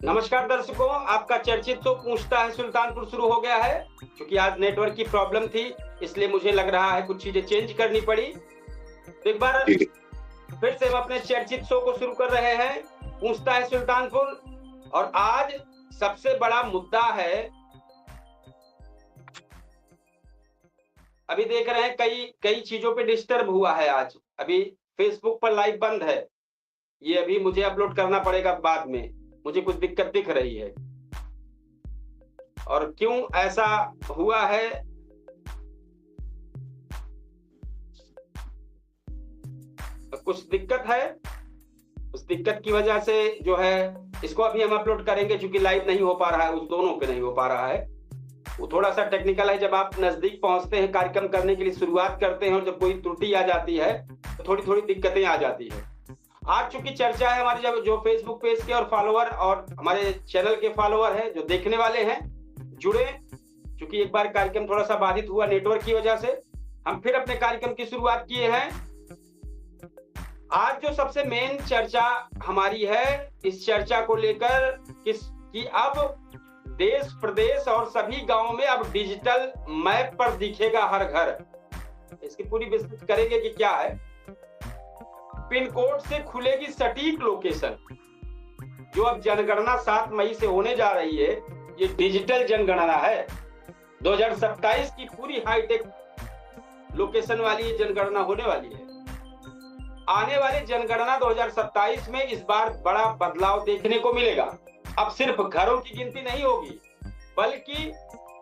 नमस्कार दर्शकों, आपका चर्चित शो पूछता है सुल्तानपुर शुरू हो गया है। क्योंकि आज नेटवर्क की प्रॉब्लम थी, इसलिए मुझे लग रहा है कुछ चीजें चेंज करनी पड़ी। तो एक बार फिर से हम अपने चर्चित शो को शुरू कर रहे हैं, पूछता है सुल्तानपुर। और आज सबसे बड़ा मुद्दा है, अभी देख रहे हैं कई चीजों पे डिस्टर्ब हुआ है। आज अभी फेसबुक पर लाइव बंद है, ये अभी मुझे अपलोड करना पड़ेगा बाद में। मुझे कुछ दिक्कत दिख रही है, और क्यों ऐसा हुआ है कुछ दिक्कत है, उस दिक्कत की वजह से जो है इसको अभी हम अपलोड करेंगे। क्योंकि लाइव नहीं हो पा रहा है, उस दोनों पे नहीं हो पा रहा है, वो थोड़ा सा टेक्निकल है। जब आप नजदीक पहुंचते हैं, कार्यक्रम करने के लिए शुरुआत करते हैं, और जब कोई त्रुटि आ जाती है तो थोड़ी थोड़ी दिक्कतें आ जाती है। आज चूंकि चर्चा है हमारी, जब जो फेसबुक पेज के और फॉलोअर और हमारे चैनल के फॉलोअर हैं, जो देखने वाले हैं, जुड़े। चूंकि एक बार कार्यक्रम थोड़ा सा बाधित हुआ नेटवर्क की वजह से, हम फिर अपने कार्यक्रम की शुरुआत किए हैं। आज जो सबसे मेन चर्चा हमारी है, इस चर्चा को लेकर कि अब देश प्रदेश और सभी गांवों में अब डिजिटल मैप पर दिखेगा हर घर। इसकी पूरी विस्तृत करेंगे कि क्या है। पिन कोड से खुलेगी सटीक लोकेशन। जो अब जनगणना 7 मई से होने जा रही है, ये डिजिटल जनगणना है। 2027 की पूरी हाईटेक लोकेशन वाली ये जनगणना होने वाली है। आने वाली जनगणना 2027 में इस बार बड़ा बदलाव देखने को मिलेगा। अब सिर्फ घरों की गिनती नहीं होगी, बल्कि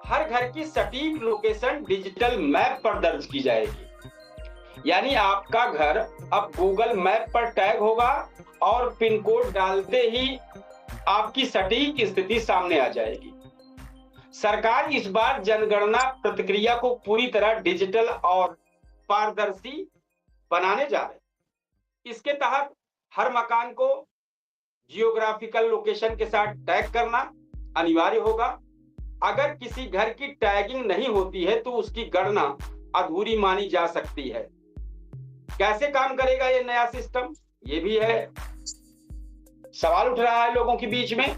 हर घर की सटीक लोकेशन डिजिटल मैप पर दर्ज की जाएगी। यानी आपका घर अब गूगल मैप पर टैग होगा और पिन कोड डालते ही आपकी सटीक स्थिति सामने आ जाएगी। सरकार इस बार जनगणना प्रक्रिया को पूरी तरह डिजिटल और पारदर्शी बनाने जा रही है। इसके तहत हर मकान को जियोग्राफिकल लोकेशन के साथ टैग करना अनिवार्य होगा। अगर किसी घर की टैगिंग नहीं होती है तो उसकी गणना अधूरी मानी जा सकती है। कैसे काम करेगा ये नया सिस्टम, ये भी है सवाल उठ रहा है लोगों के बीच में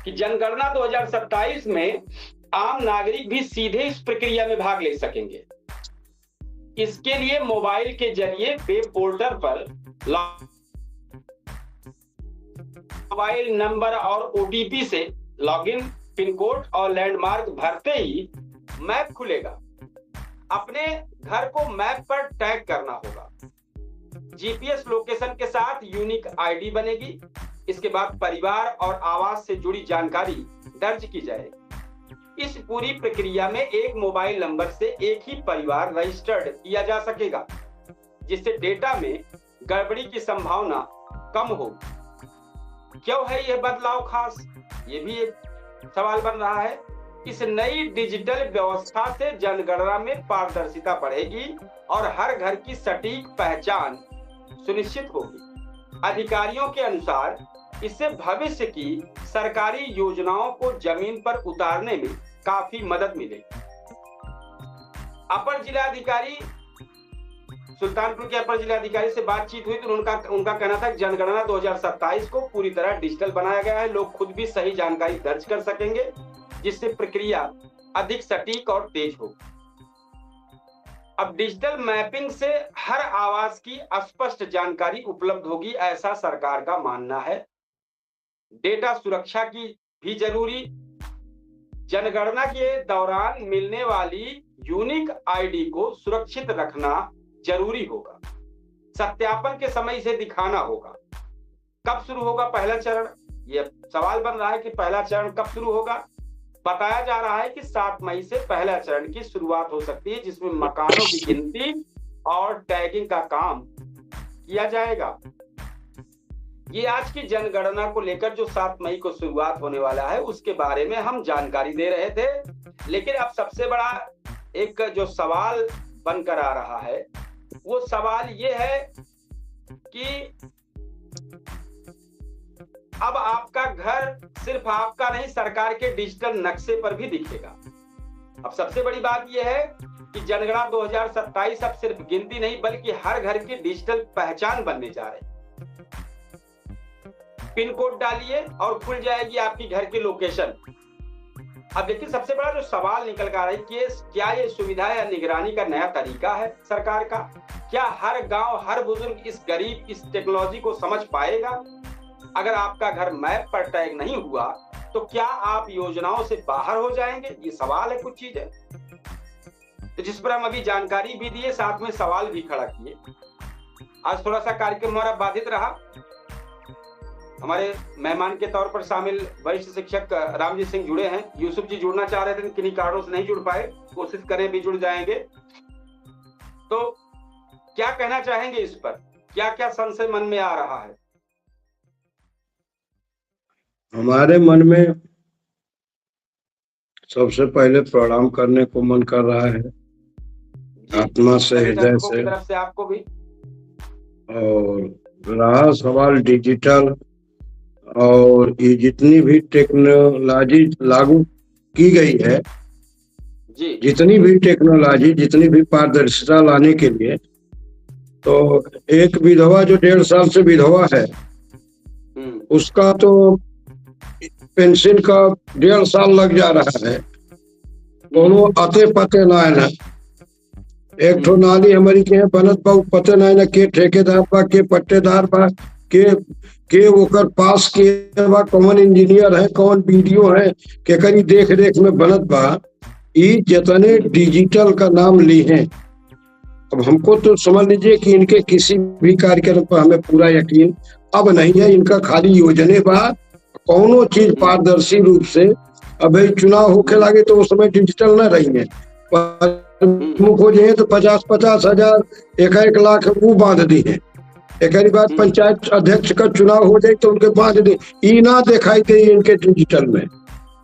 कि जनगणना 2027 में आम नागरिक भी सीधे इस प्रक्रिया में भाग ले सकेंगे। इसके लिए मोबाइल के जरिए वेब पोर्टल पर मोबाइल नंबर और ओटीपी से लॉगिन, पिन कोड और लैंडमार्क भरते ही मैप खुलेगा। अपने घर को मैप पर टैग करना होगा। जीपीएस लोकेशन के साथ यूनिक आईडी बनेगी। इसके बाद परिवार और आवास से जुड़ी जानकारी दर्ज की जाएगी। इस पूरी प्रक्रिया में एक मोबाइल नंबर से एक ही परिवार रजिस्टर्ड किया जा सकेगा, जिससे डेटा में गड़बड़ी की संभावना कम होगी। क्यों है यह बदलाव खास, ये भी एक सवाल बन रहा है। इस नई डिजिटल व्यवस्था से जनगणना में पारदर्शिता बढ़ेगी और हर घर की सटीक पहचान सुनिश्चित होगी। अधिकारियों के अनुसार इससे भविष्य की सरकारी योजनाओं को जमीन पर उतारने में काफी मदद मिलेगी। अपर जिलाधिकारी सुल्तानपुर के अपर जिलाधिकारी से बातचीत हुई तो उनका कहना था कि जनगणना 2027 को पूरी तरह डिजिटल बनाया गया है। लोग खुद भी सही जानकारी दर्ज कर सकेंगे, जिससे प्रक्रिया अधिक सटीक और तेज हो। अब डिजिटल मैपिंग से हर आवास की स्पष्ट जानकारी उपलब्ध होगी, ऐसा सरकार का मानना है। डेटा सुरक्षा की भी जरूरी। जनगणना के दौरान मिलने वाली यूनिक आईडी को सुरक्षित रखना जरूरी होगा। सत्यापन के समय इसे दिखाना होगा। कब शुरू होगा पहला चरण, यह सवाल बन रहा है कि पहला चरण कब शुरू होगा। बताया जा रहा है कि 7 मई से पहला चरण की शुरुआत हो सकती है, जिसमें मकानों की गिनती और टैगिंग का काम किया जाएगा। ये आज की जनगणना को लेकर जो 7 मई को शुरुआत होने वाला है, उसके बारे में हम जानकारी दे रहे थे। लेकिन अब सबसे बड़ा एक जो सवाल बनकर आ रहा है, वो सवाल ये है कि अब आपका घर सिर्फ आपका नहीं, सरकार के डिजिटल नक्शे पर भी दिखेगा। अब सबसे बड़ी बात यह है कि जनगणना 2027 अब सिर्फ गिनती नहीं, बल्कि हर घर की डिजिटल पहचान बनने जा रही है। पिन कोड डालिए और खुल जाएगी आपकी घर की लोकेशन। अब देखिए सबसे बड़ा जो सवाल निकल कर आ रहा है कि क्या ये सुविधा या निगरानी का नया तरीका है सरकार का? क्या हर गांव हर बुजुर्ग इस गरीब इस टेक्नोलॉजी को समझ पाएगा? अगर आपका घर मैप पर टैग नहीं हुआ तो क्या आप योजनाओं से बाहर हो जाएंगे? ये सवाल है, कुछ चीजें तो जिस पर हम अभी जानकारी भी दिए, साथ में सवाल भी खड़ा किए। आज थोड़ा सा कार्यक्रम हमारा बाधित रहा। हमारे मेहमान के तौर पर शामिल वरिष्ठ शिक्षक रामजी सिंह जुड़े हैं। यूसुफ जी जुड़ना चाह रहे थे, किन्हीं कारणों से नहीं जुड़ पाए, कोशिश करें भी जुड़ जाएंगे। तो क्या कहना चाहेंगे इस पर? क्या क्या संशय मन में आ रहा है? हमारे मन में सबसे पहले प्रणाम करने को मन कर रहा है, आत्मा से, हृदय से। तरफ से आपको भी। और रहा सवाल डिजिटल और ये जितनी भी टेक्नोलॉजी लागू की गई है जी, जितनी भी टेक्नोलॉजी, जितनी भी पारदर्शिता लाने के लिए, तो एक विधवा जो 1.5 साल से विधवा है उसका तो पेंशन का 1.5 साल लग जा रहा है। दोनों अते पते ना है ना, एक ठो नाली हमारी के बनत बा पते ना है ना, के ठेकेदार बा, के पट्टेदार बा, के ओकर पास के बा, कौन इंजीनियर है, कौन बीडीओ है, के करी देख रेख में बनत बा। ये जितने डिजिटल का नाम ली हैं, अब हमको तो समझ लीजिए कि इनके किसी भी कार्यक्रम पर हमें पूरा यकीन अब नहीं है। इनका खाली योजने बा, कौनो चीज पारदर्शी रूप से। अब चुनाव होके लगे तो उस समय डिजिटल न रही है, हो जाए तो 50-50 हजार 1-1 लाख वो बांध दी है। एक बात पंचायत अध्यक्ष का चुनाव हो जाए तो उनके बांध दी, ये ना दिखाई दे इनके डिजिटल में।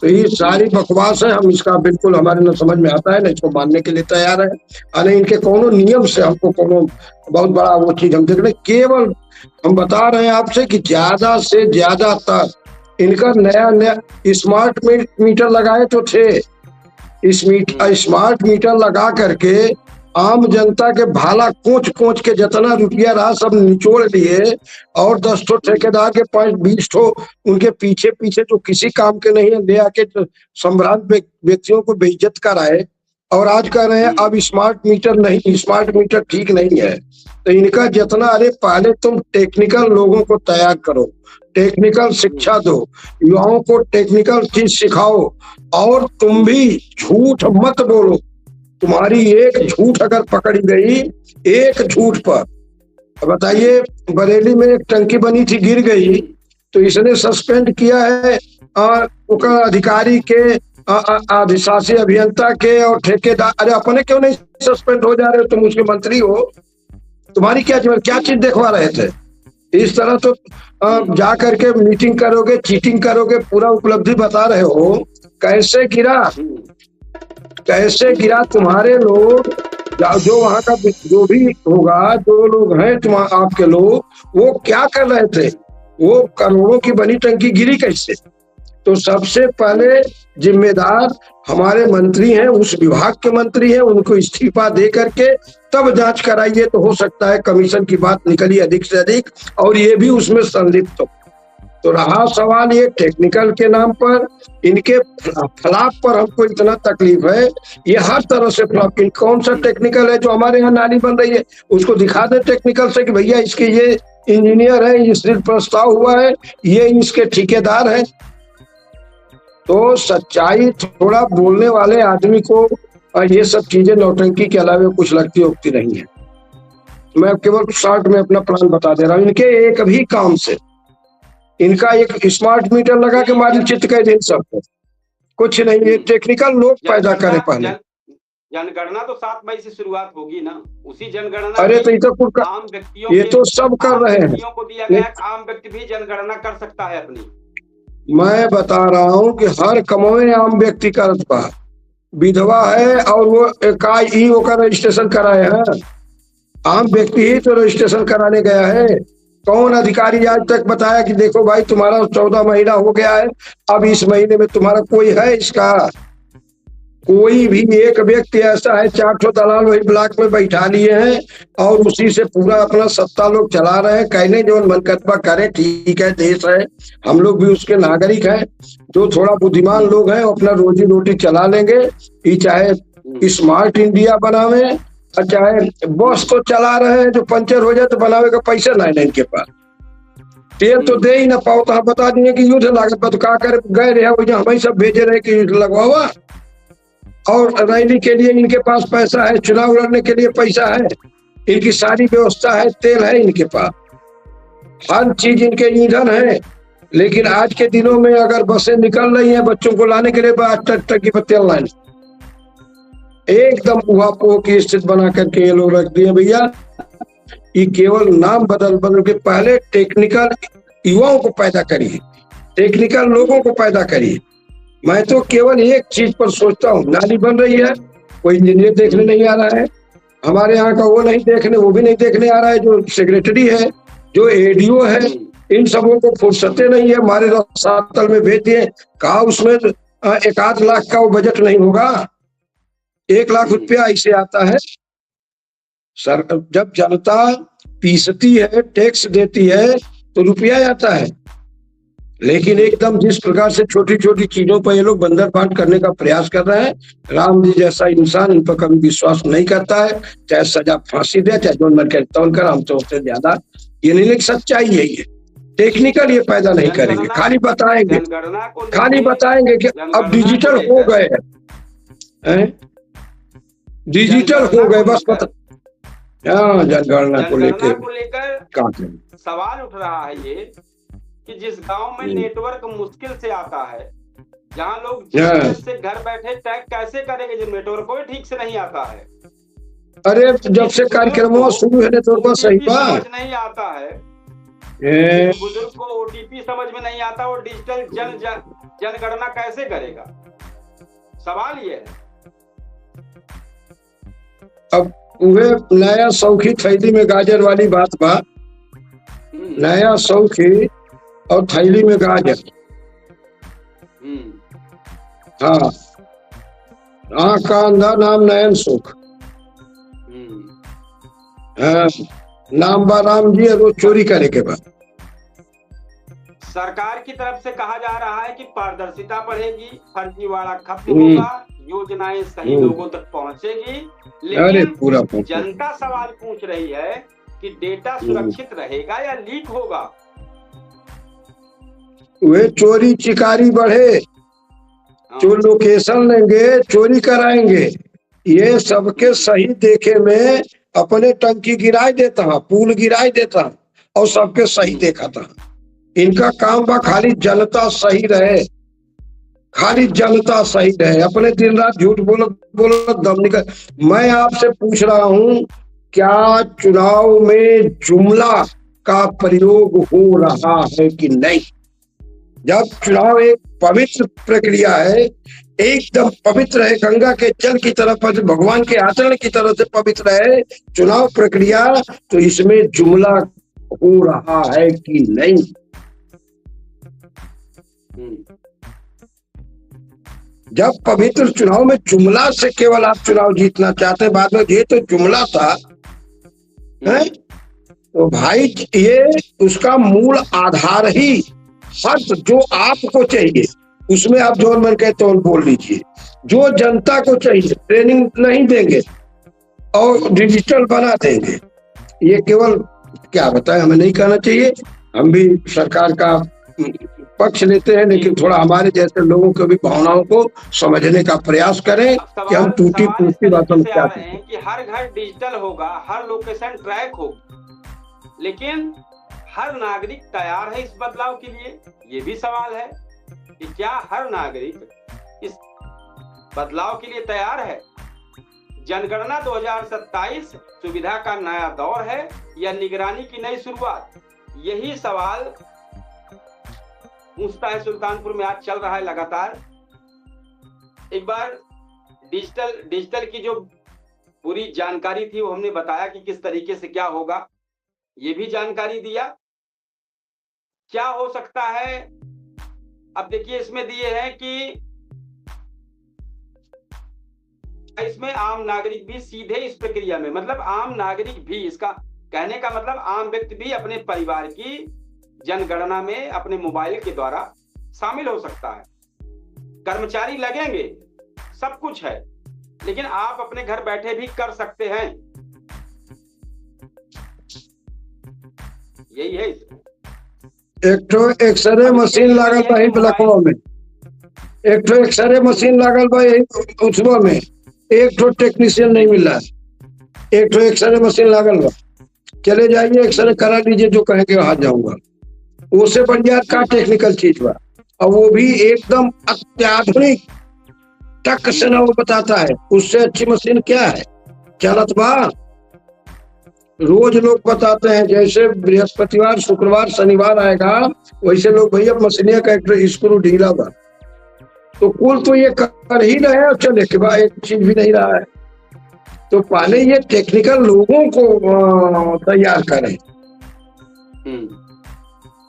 तो ये सारी बकवास है। हम इसका बिल्कुल हमारे न समझ में आता है, न इसको मानने के लिए तैयार है, और इनके कोनो नियम से हमको कोनो बहुत बड़ा वो चीज हम देख रहे। केवल हम बता रहे हैं आपसे कि ज्यादा से ज्यादा तक इनका नया स्मार्ट मीटर लगाए तो थे। स्मार्ट मीटर लगा करके आम जनता के भाला कोच के जितना रुपया रहा सब निचोड़ लिए, और 10 ठो ठेकेदार के 20 ठो उनके पीछे जो किसी काम के नहीं है, ले आके संभ्रांत व्यक्तियों को बेइज्जत कराए। और आज कह रहे हैं अब स्मार्ट मीटर नहीं, स्मार्ट मीटर ठीक नहीं है। तो इनका जितना, अरे पहले तुम टेक्निकल लोगों को तैयार करो, टेक्निकल शिक्षा दो, युवाओं को टेक्निकल चीज सिखाओ, और तुम भी झूठ मत बोलो। तुम्हारी एक झूठ अगर पकड़ी गई, एक झूठ पर, बताइए बरेली में एक टंकी बनी थी, गिर गई, तो इसने सस्पेंड किया है अधिकारी के, अधिशासी अभियंता के और ठेकेदार। अरे अपने क्यों नहीं सस्पेंड हो जा रहे हो? तुम उसके मंत्री हो, तुम्हारी क्या चीज देखवा रहे थे? इस तरह तो जा करके मीटिंग करोगे, चीटिंग करोगे, पूरा उपलब्धि बता रहे हो। कैसे गिरा तुम्हारे लोग? जो वहां का जो भी होगा, जो लोग हैं तुम्हारे आपके लोग, वो क्या कर रहे थे? वो करोड़ों की बनी टंकी गिरी कैसे? तो सबसे पहले जिम्मेदार हमारे मंत्री हैं, उस विभाग के मंत्री हैं, उनको इस्तीफा दे करके तब जांच कराइए, तो हो सकता है कमीशन की बात निकली अधिक से अधिक और ये भी उसमें संलिप्त हो। तो रहा सवाल ये टेक्निकल के नाम पर, इनके फ्लॉप पर हमको इतना तकलीफ है। ये हर तरह से फ्लॉप। कौन सा टेक्निकल है जो हमारे यहाँ नाली बन रही है, उसको दिखा दे टेक्निकल से कि भैया इसके ये इंजीनियर है, ये सिर्फ प्रस्ताव हुआ है, ये इसके ठेकेदार है। तो सच्चाई थोड़ा बोलने वाले आदमी को ये सब चीजें नौटंकी के अलावा कुछ लगती उगती नहीं है। मैं केवल शॉर्ट में अपना प्लान बता दे रहा हूँ। इनके एक भी काम से, इनका एक स्मार्ट मीटर लगा के मालिक कह दे सबको, कुछ नहीं। ये टेक्निकल लोग पैदा करे पहले। जनगणना तो 7 मई से शुरुआत होगी ना, उसी जनगणना। अरे तो आम व्यक्तियों, ये तो सब कर रहे हैं, को दिया गया, आम व्यक्ति भी जनगणना कर सकता है अपनी। मैं बता रहा हूँ कि हर कमोए आम व्यक्ति करत पा, विधवा है और वो इकाई का रजिस्ट्रेशन कराए हैं, आम व्यक्ति ही तो रजिस्ट्रेशन कराने गया है। कौन अधिकारी आज तक बताया कि देखो भाई तुम्हारा 14 महीना हो गया है, अब इस महीने में तुम्हारा कोई है इसका? कोई भी एक व्यक्ति ऐसा है, 400 दलाल वही ब्लॉक में बैठा लिए हैं और उसी से पूरा अपना सत्ता लोग चला रहे हैं। कहने जो मनकतबा करे, ठीक है, देश है, हम लोग भी उसके नागरिक हैं। जो थोड़ा बुद्धिमान लोग हैं अपना रोजी रोटी चला लेंगे। ये चाहे स्मार्ट इंडिया बनावे और चाहे बस तो चला रहे हैं, जो पंचर हो जाए तो बनावे का पैसा नहीं इनके पास, तेल तो दे ही ना पाओ। तो हम बता दिए कि युद्ध लागत तो का कर गए रहे, हमें सब भेजे रहे कि युद्ध लगवावा। और रैली के लिए इनके पास पैसा है, चुनाव लड़ने के लिए पैसा है, इनकी सारी व्यवस्था है, तेल है इनके पास, हर चीज इनके ईंधन है। लेकिन आज के दिनों में अगर बसें निकल रही हैं बच्चों को लाने के लिए, टक्की पर तेल लाइन एकदम उहापोह की स्थिति बना करके ये लोग रख दिए। भैया ये केवल नाम बदल के पहले टेक्निकल युवाओं को पैदा करिए, टेक्निकल लोगों को पैदा करिए। मैं तो केवल एक चीज पर सोचता हूँ, नाली बन रही है, कोई इंजीनियर देखने नहीं आ रहा है, हमारे यहाँ का वो भी नहीं देखने आ रहा है, जो सेक्रेटरी है, जो एडीओ है, इन सबों को फुर्सते नहीं है। हमारे रसातल में भेज दिए, कहा उसमें 1 लाख का वो बजट नहीं होगा, 1 लाख रुपया ऐसे आता है। सर जब जनता पीसती है, टैक्स देती है तो रुपया आता है। लेकिन एकदम जिस प्रकार से छोटी छोटी चीजों पर ये लोग बंदर बांट करने का प्रयास कर रहे हैं, राम जी जैसा इंसान इन पर कभी विश्वास नहीं करता है, चाहे सजा फांसी दे, चाहे जो मन कहता उनका, हम तो उससे ज्यादा ये नहीं। लेकिन सच्चाई यही है, टेक्निकल ये पैदा नहीं करेंगे, खाली बताएंगे कि अब डिजिटल हो गए हैं, डिजिटल हो गए, बस पता। हाँ, जनगणना को लेकर सवाल उठ रहा है ये कि जिस गांव में नेटवर्क मुश्किल से आता है, जहां लोग जीपीएस से घर बैठे ट्रैक कैसे करेंगे जब नेटवर्क को ठीक से नहीं आता है। अरे जब से कार्यक्रम शुरू है नेटवर्क सही समझ नहीं आता है, बुजुर्ग को ओटीपी समझ में नहीं आता, वो डिजिटल जनगणना कैसे करेगा? सवाल ये है। अब वह नया सौखी थैली में गाजर वाली बात बा, नया सौखी और थैली में गाजर। हाँ, आँख का अंधा नाम नयन सुख। हाँ, नाम बा राम जी, रोज चोरी करे के बाद। सरकार की तरफ से कहा जा रहा है कि पारदर्शिता बढ़ेगी, फर्जीवाड़ा खत्म होगा, योजनाएं सही लोगों तक पहुंचेगी। लेकिन पूरा जनता सवाल पूछ रही है कि डेटा सुरक्षित रहेगा या लीक होगा? वे चोरी चिकारी बढ़े, जो लोकेशन लेंगे चोरी कराएंगे, ये सबके सही देखे में अपने टंकी गिराई देता है, पुल गिराई देता है और सबके सही देखा था। इनका काम बा खाली जनता सही रहे, खाली जनता सही रहे, अपने दिन रात झूठ बोलो दम निकल। मैं आपसे पूछ रहा हूं, क्या चुनाव में जुमला का प्रयोग हो रहा है कि नहीं? जब चुनाव एक पवित्र प्रक्रिया है, एकदम पवित्र है, गंगा के जल की तरफ, भगवान के आचरण की तरफ से पवित्र है चुनाव प्रक्रिया, तो इसमें जुमला हो रहा है कि नहीं? जब पवित्र चुनाव में जुमला से केवल आप चुनाव जीतना चाहते हैं, बाद में ये तो जुमला था है? तो भाई ये उसका मूल आधार ही शर्त जो आपको चाहिए, उसमें आप जो मन कहते हो बोल लीजिए। जो जनता को चाहिए ट्रेनिंग नहीं देंगे और डिजिटल बना देंगे, ये केवल क्या बताएं, हमें नहीं कहना चाहिए। हम भी सरकार का पक्ष लेते हैं, लेकिन थोड़ा हमारे जैसे लोगों को भी भावनाओं को समझने का प्रयास करें कि हम टूटी फूटी बातों में क्या हैं कि हर घर डिजिटल होगा, हर लोकेशन ट्रैक होगा, लेकिन हर नागरिक तैयार है इस बदलाव के लिए? ये भी सवाल है कि क्या हर नागरिक इस बदलाव के लिए तैयार है? जनगणना 2027 सुविधा का नया दौर है या निगरानी की नई शुरुआत? यही सवाल पूछता है सुल्तानपुर में आज चल रहा है लगातार। एक बार डिजिटल की जो पूरी जानकारी थी वो हमने बताया कि किस तरीके से क्या होगा, ये भी जानकारी दिया। क्या हो सकता है अब देखिए, इसमें दिए हैं कि इसमें आम नागरिक भी सीधे इस प्रक्रिया में, मतलब आम नागरिक भी, इसका कहने का मतलब आम व्यक्ति भी अपने परिवार की जनगणना में अपने मोबाइल के द्वारा शामिल हो सकता है। कर्मचारी लगेंगे, सब कुछ है, लेकिन आप अपने घर बैठे भी कर सकते हैं। यही है। एक ठो एक्सरे मशीन लागल बा ही ब्लॉकवा में, एक ठो एक्सरे मशीन लागल बा उसवा में, एक ठो टेक्नीशियन नहीं मिल रहा है। एक ठो एक्सरे मशीन लागल बा, चले जाइए एक्सरे करा लीजिए, जो कहेंगे वहां जाऊंगा। उससे बढ़िया का टेक्निकल चीज बा, और वो भी एकदम अत्याधुनिक टक से ना वो बताता है। उससे अच्छी मशीन क्या है, चलत बा। रोज लोग बताते हैं, जैसे बृहस्पतिवार शुक्रवार शनिवार आएगा, वैसे लोग भैया मशीनिया का एक स्क्रू ढीला बा, तो कुल तो ये कर ही रहे हैं, चले के बाद एक चीज भी नहीं रहा है। तो पहले ये टेक्निकल लोगों को तैयार करें।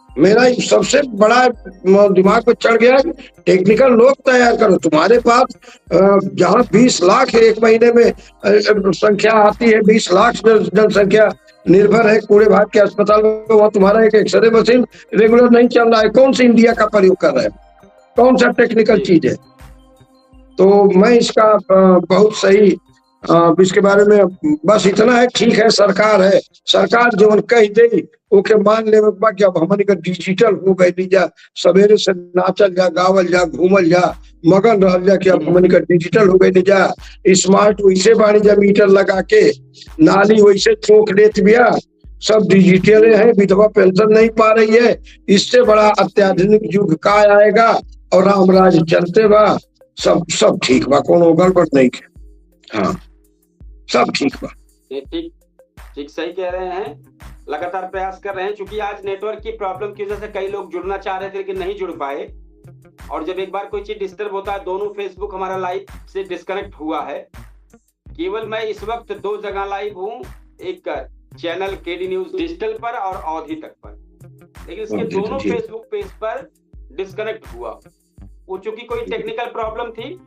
मेरा सबसे बड़ा दिमाग पे चढ़ गया, टेक्निकल लोग तैयार करो। तुम्हारे पास जहाँ 20 लाख एक महीने में संख्या आती है, 20 लाख जनसंख्या निर्भर है पूरे भारत के अस्पताल में, वहाँ तुम्हारा एक एक्सरे मशीन रेगुलर नहीं चल रहा है। कौन सी इंडिया का प्रयोग कर रहा है, कौन सा टेक्निकल चीज है? तो मैं इसका बहुत सही इसके बारे में बस इतना है, ठीक है सरकार है, सरकार जो कह दे ओके मान ले कि अब हमन का डिजिटल हो गए जा, सवेरे से नाचल जा, गावल जा, घूमल जा, मगन रह जा कि अब हमन का डिजिटल हो गए जा। स्मार्ट वैसे बाणी जा, मीटर लगा के नाली वैसे चौक लेत बिया, सब डिजिटल है, विधवा पेंशन नहीं पा रही है। इससे बड़ा अत्याधुनिक युग का आएगा और राम राज चलते बा, सब ठीक बा, कोनो गड़बड़ नहीं है। हाँ सब ठीक बा। ठीक सही कह रहे हैं, लगातार प्रयास कर रहे हैं। चूंकि आज नेटवर्क की प्रॉब्लम की वजह से कई लोग जुड़ना चाह रहे थे लेकिन नहीं जुड़ पाए, और जब एक बार कोई चीज डिस्टर्ब होता है, दोनों फेसबुक हमारा लाइव से डिस्कनेक्ट हुआ है। केवल मैं इस वक्त 2 जगह लाइव हूँ, एक चैनल केडी न्यूज डिजिटल पर और अवधि तक पर, लेकिन इसके दोनों फेसबुक पेज पर डिस्कनेक्ट हुआ। वो चूंकि कोई टेक्निकल प्रॉब्लम थी,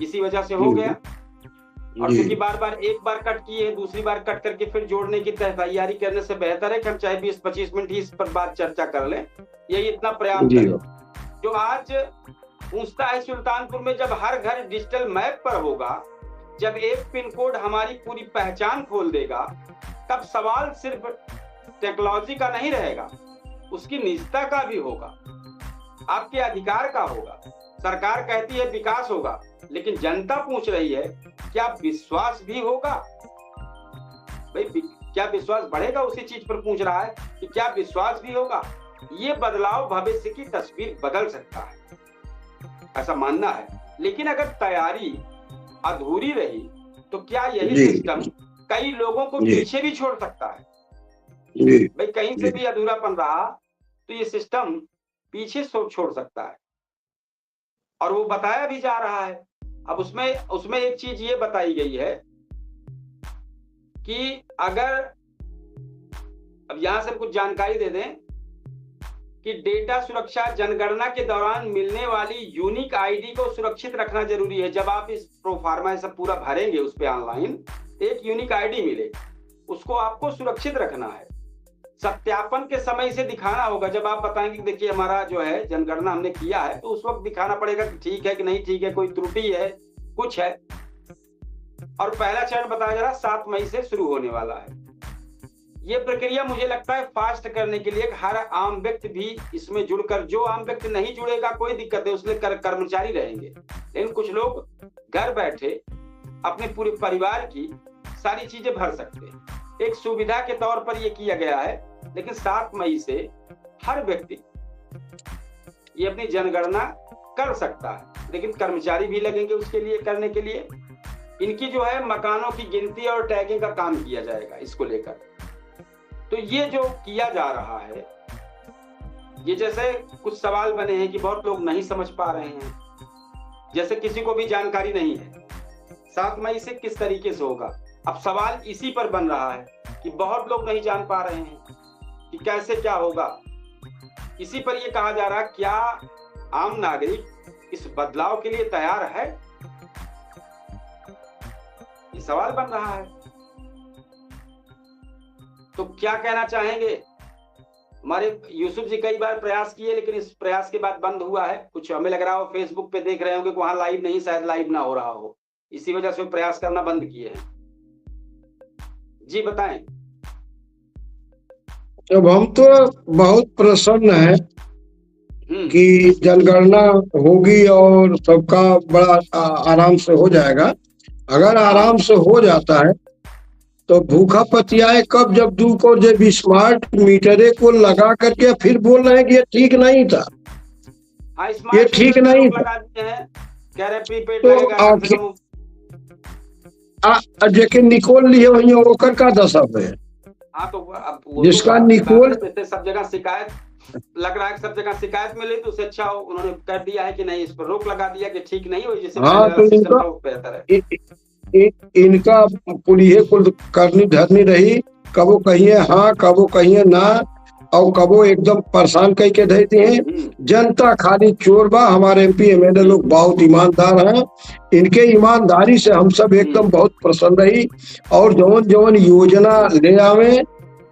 इसी वजह से हो गया। और क्योंकि बार बार एक बार कट किए, दूसरी बार कट करके फिर जोड़ने की तैयारी करने से बेहतर है कि हम चाहे 20-25 मिनट ही इस पर बात चर्चा कर लें, यही इतना प्रयास करें। जो आज पूछता है सुल्तानपुर में, जब हर घर डिजिटल मैप पर होगा, जब एक पिन कोड हमारी पूरी पहचान खोल देगा, तब सवाल सिर्फ टेक्नोलॉजी का नहीं रहेगा, उसकी निजता का भी होगा, आपके अधिकार का होगा। सरकार कहती है विकास होगा, लेकिन जनता पूछ रही है क्या विश्वास भी होगा? भाई क्या विश्वास बढ़ेगा, उसी चीज पर पूछ रहा है कि क्या विश्वास भी होगा। ये बदलाव भविष्य की तस्वीर बदल सकता है, ऐसा मानना है। लेकिन अगर तैयारी अधूरी रही तो क्या यही सिस्टम कई लोगों को पीछे भी छोड़ सकता है? भाई कहीं से भी अधूरापन रहा तो ये सिस्टम पीछे छोड़ सकता है, और वो बताया भी जा रहा है। अब उसमें एक चीज ये बताई गई है कि अगर, अब यहां से कुछ जानकारी दे दें कि डेटा सुरक्षा, जनगणना के दौरान मिलने वाली यूनिक आईडी को सुरक्षित रखना जरूरी है। जब आप इस प्रोफार्मा सब पूरा भरेंगे उस पे ऑनलाइन, एक यूनिक आईडी मिले, उसको आपको सुरक्षित रखना है। सत्यापन के समय से दिखाना होगा। जब आप बताएंगे कि देखिए हमारा जो है जनगणना हमने किया है, तो उस वक्त दिखाना पड़ेगा कि ठीक है कि नहीं ठीक है, कोई त्रुटि है, कुछ है। और पहला चरण बताया जा रहा 7 मई से शुरू होने वाला है। ये प्रक्रिया मुझे लगता है फास्ट करने के लिए हर आम व्यक्ति भी इसमें जुड़कर, जो आम व्यक्ति नहीं जुड़ेगा कोई दिक्कत है, उसमें कर्मचारी रहेंगे, लेकिन कुछ लोग घर बैठे अपने पूरे परिवार की सारी चीजें भर सकते हैं। एक सुविधा के तौर पर ये किया गया है, लेकिन 7 मई से हर व्यक्ति ये अपनी जनगणना कर सकता है, लेकिन कर्मचारी भी लगेंगे उसके लिए, करने के लिए। इनकी जो है मकानों की गिनती और टैगिंग का काम किया जाएगा इसको लेकर। तो ये जो किया जा रहा है, ये जैसे कुछ सवाल बने हैं कि बहुत लोग नहीं समझ पा रहे हैं, जैसे किसी को भी जानकारी नहीं है 7 मई से किस तरीके से होगा। अब सवाल इसी पर बन रहा है कि बहुत लोग नहीं जान पा रहे हैं कि कैसे क्या होगा। इसी पर यह कहा जा रहा, क्या आम नागरिक इस बदलाव के लिए तैयार है? कि सवाल बन रहा है। तो क्या कहना चाहेंगे? हमारे यूसुफ जी कई बार प्रयास किए, लेकिन इस प्रयास के बाद बंद हुआ है। कुछ हमें लग रहा हो फेसबुक पे देख रहे होंगे वहां लाइव नहीं, शायद लाइव ना हो रहा हो, इसी वजह से प्रयास करना बंद किए हैं। जी बताएं। अब हम तो बहुत प्रसन्न हैं कि जनगणना होगी और सबका बड़ा आराम से हो जाएगा। अगर आराम से हो जाता है तो भूखा पतियाए कब, जब दू को जब स्मार्ट मीटरे को लगा करके फिर बोल रहे हैं कि ये ठीक नहीं था, ये ठीक नहीं था। तो जेके निकोल लिए वही ओकर का दशा है। हाँ, तो जिसका निकोल सब जगह शिकायत लग रहा है, सब जगह शिकायत मिली, तो उससे अच्छा उन्होंने कर दिया है कि नहीं, इस पर रोक लगा दिया कि ठीक नहीं हो, जिससे हाँ, तो बेहतर है। इनका पुलिये कुल करनी धरनी रही, कबो कहिए हाँ, कबो कहिए ना, और कबो एकदम परेशान कह के देती हैं। जनता खाली चोर बा। हमारे MP MLA लोग बहुत ईमानदार हैं, इनके ईमानदारी से हम सब एकदम बहुत प्रसन्न रही। और जवन जवन योजना ले आवे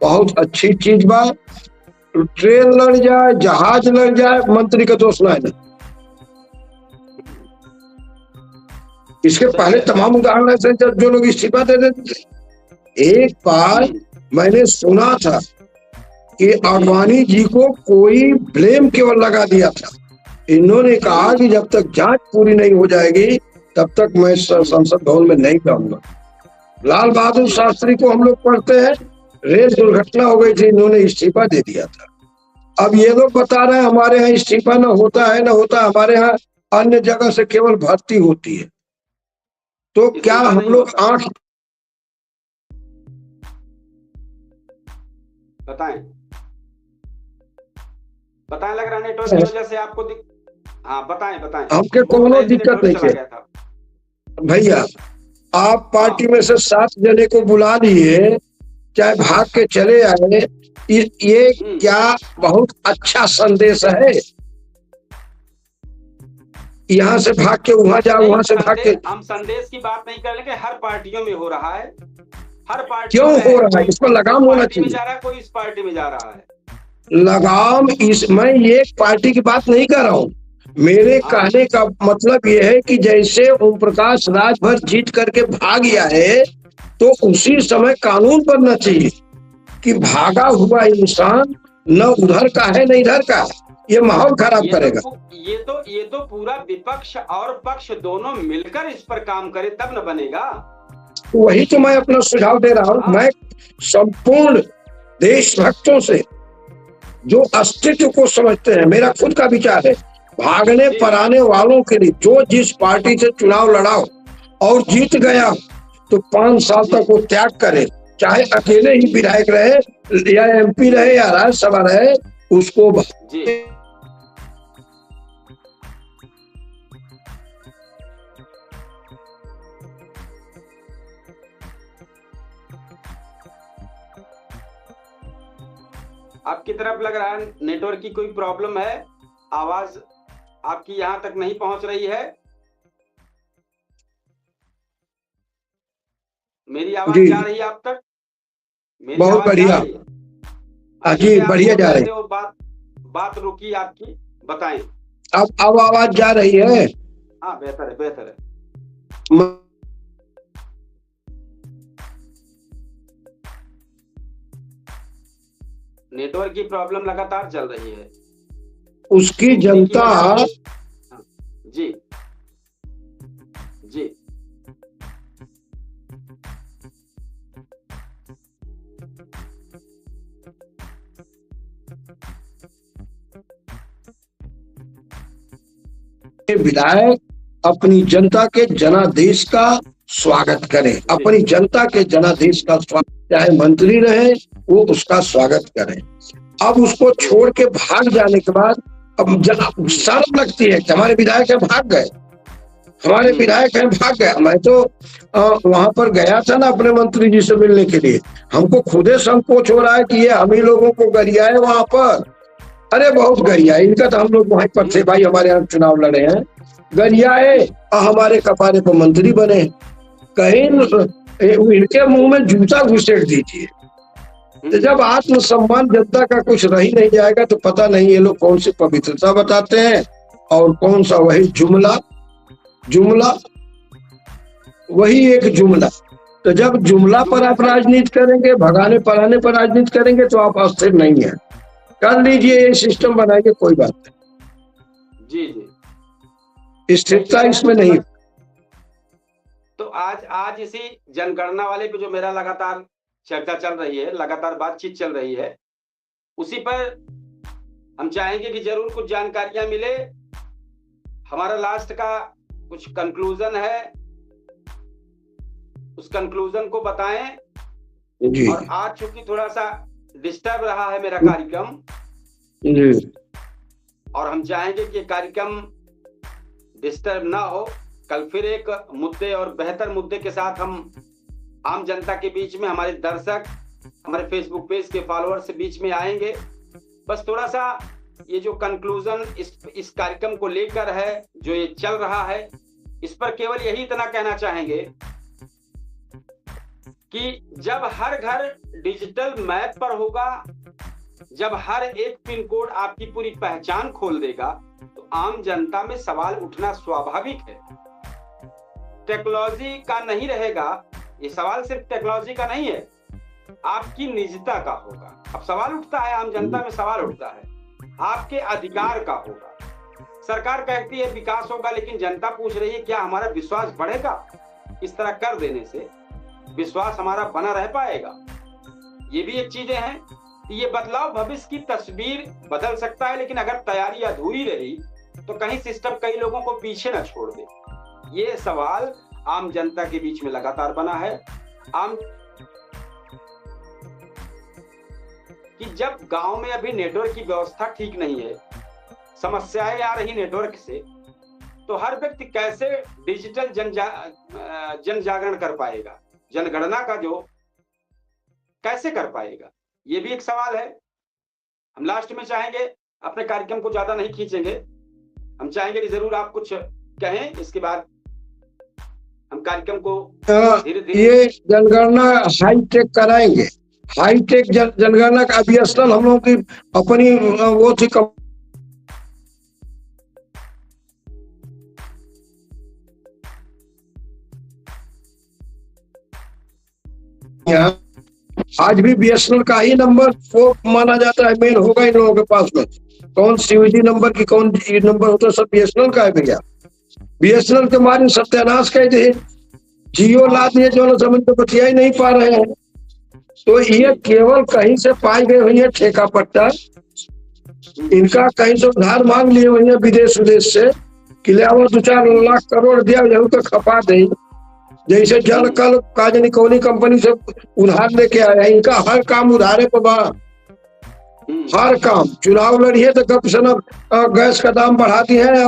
बहुत अच्छी चीज बा। ट्रेन लड़ जाए, जहाज लड़ जाए, मंत्री का दोष ना है। इसके पहले तमाम उदाहरण ऐसे जो लोग इस्तीफा दे देते। एक बार मैंने सुना था कि आडवाणी जी को कोई ब्लेम केवल लगा दिया था। इन्होंने कहा कि जब तक जांच पूरी नहीं हो जाएगी तब तक मैं संसद भवन में नहीं जाऊंगा। लाल बहादुर शास्त्री को हम लोग पढ़ते हैं, रेल दुर्घटना हो गई थी, इन्होंने इस्तीफा दे दिया था। अब ये लोग बता रहे हैं हमारे यहाँ इस्तीफा न होता है, न होता, हमारे यहाँ अन्य जगह से केवल भर्ती होती है। तो क्या हम लोग आंख बताएं लग रहा है नेटवर्क की वजह से आपको हाँ बताएं हमके कोनो दिक्कत नहीं है भैया। आप पार्टी में से 7 जने को बुला लिए, चाहे भाग के चले आए, ये क्या बहुत अच्छा संदेश है? यहाँ से भाग के वहां जाओ, वहां से भाग के। हम संदेश की बात नहीं कर रहे, हर पार्टियों में हो रहा है। हर पार्टी क्यों हो रहा है? इस पर लगाम होना चाहिए। जा रहा है, कोई इस पार्टी में जा रहा है लगाम। मैं ये पार्टी की बात नहीं कर रहा हूँ। मेरे कहने का मतलब ये है कि जैसे ओम प्रकाश राजभर जीत करके भाग गया है, तो उसी समय कानून बनना चाहिए कि भागा हुआ इंसान न उधर का है न इधर का, ये माहौल खराब करेगा। ये तो पूरा विपक्ष और पक्ष दोनों मिलकर इस पर काम करे तब न बनेगा। वही तो मैं अपना सुझाव दे रहा हूँ। मैं संपूर्ण देशभक्तों से जो अस्तित्व को समझते हैं, मेरा खुद का विचार है, भागने पराने वालों के लिए जो जिस पार्टी से चुनाव लड़ाओ और जीत गया तो 5 साल तक वो त्याग करे, चाहे अकेले ही विधायक रहे या MP रहे या राज्यसभा रहे, उसको आपकी तरफ लग रहा है नेटवर्क की कोई प्रॉब्लम है, आवाज आपकी यहां तक नहीं पहुंच रही है। मेरी आवाज जा रही है आप तक? बहुत बढ़िया जी, बढ़िया जा रही है। बात रुकी आपकी, बताएं। अब आवाज जा रही है? हाँ, बेहतर है। नेटवर्क की प्रॉब्लम लगातार चल रही है। उसकी जनता जी विधायक अपनी जनता के जनादेश का स्वागत करें, अपनी जनता के जनादेश का स्वागत, चाहे मंत्री रहे वो उसका स्वागत करें। अब उसको छोड़ के भाग जाने के बाद अब शर्म लगती है कि हमारे विधायक है भाग गए, हमारे विधायक है भाग गए। मैं तो वहां पर गया था ना अपने मंत्री जी से मिलने के लिए, हमको खुदे संकोच हो रहा है कि ये हम ही लोगों को गरिया है वहां पर। अरे बहुत गरिया है इनका, तो हम लोग वहीं पर थे भाई, हमारे यहाँ चुनाव लड़े हैं, गरिया है और हमारे कपारे पर मंत्री बने। कहीं इनके मुंह में जूता घुसेड़ दीजिए। तो जब आत्मसम्मान जनता का कुछ रह ही नहीं जाएगा तो पता नहीं ये लोग कौन सी पवित्रता बताते हैं और कौन सा वही जुमला वही एक जुमला। तो जब जुमला पर आप राजनीति करेंगे, भगाने पढ़ाने पर राजनीति करेंगे तो आप अस्थिर नहीं है। कर लीजिए, ये सिस्टम बनाएंगे, कोई बात नहीं। जी, स्थिरता इसमें नहीं। तो आज इसी जनगणना वाले पे जो मेरा लगातार चर्चा चल रही है, लगातार बातचीत चल रही है, उसी पर हम चाहेंगे कि जरूर कुछ जानकारियां मिले। हमारा लास्ट का कुछ कंक्लूजन है, उस कंक्लूजन को बताएं। जी। और आज चूंकि थोड़ा सा डिस्टर्ब रहा है मेरा कार्यक्रम जी। और हम चाहेंगे कि कार्यक्रम डिस्टर्ब ना हो, कल फिर एक मुद्दे और बेहतर मुद्दे के साथ हम आम जनता के बीच में, हमारे दर्शक, हमारे फेसबुक पेज के फॉलोअर्स के बीच में आएंगे। बस थोड़ा सा ये जो कंक्लूजन इस कार्यक्रम को लेकर है, जो ये चल रहा है, इस पर केवल यही इतना कहना चाहेंगे कि जब हर घर डिजिटल मैप पर होगा, जब हर एक पिन कोड आपकी पूरी पहचान खोल देगा, तो आम जनता में सवाल उठना स्वाभाविक है। टेक्नोलॉजी का नहीं रहेगा, ये सवाल सिर्फ टेक्नोलॉजी का नहीं है, आपकी निजता का होगा। अब सवाल उठता है, आम जनता में सवाल उठता है, आपके अधिकार का होगा। सरकार कहती है विकास होगा, लेकिन जनता पूछ रही है क्या हमारा विश्वास बढ़ेगा? इस तरह कर देने से विश्वास हमारा बना रह पाएगा? ये भी एक चीजें हैं। ये बदलाव भविष्य की तस्वीर बदल सकता है, लेकिन अगर तैयारी अधूरी रही तो कहीं सिस्टम कई लोगों को पीछे न छोड़ दे। ये सवाल आम जनता के बीच में लगातार बना है। कि जब गांव में अभी नेटवर्क की व्यवस्था ठीक नहीं है, समस्याएं आ रही नेटवर्क से, तो हर व्यक्ति कैसे डिजिटल जन जागरण कर पाएगा, जनगणना का जो कैसे कर पाएगा? ये भी एक सवाल है। हम लास्ट में चाहेंगे, अपने कार्यक्रम को ज्यादा नहीं खींचेंगे, हम चाहेंगे कि जरूर आप कुछ कहें, इसके बाद हम कार्यक्रम को धीरे-धीरे ये जनगणना हाईटेक कराएंगे। हाईटेक जनगणना का बीएसएनएल हम लोगों की अपनी वो थी आज भी बीएसएनएल का ही नंबर वो माना जाता है, मेन होगा इन लोगों के पास में। कौन सीवीडी नंबर की कौन नंबर होता है, सब बीएसएनएल का है भैया। बीएसएनएल के मारे सत्यानाश कह दे, जियो ला दिए, जो समझ तो बतिया ही नहीं पा रहे हैं। तो ये केवल कहीं से पाई गई हुई है ठेका पट्टा, इनका कहीं से उधार मांग लिए हुई है विदेश से कि ले 2-4 लाख करोड़ दिया, यही तो खपा दे। जैसे जल कल काजनी कौनी कंपनी से उधार लेके आया है, इनका हर काम उधारे पर बा, हर काम। चुनाव लड़िए तो कब से गैस का दाम बढ़ा दिए हैं,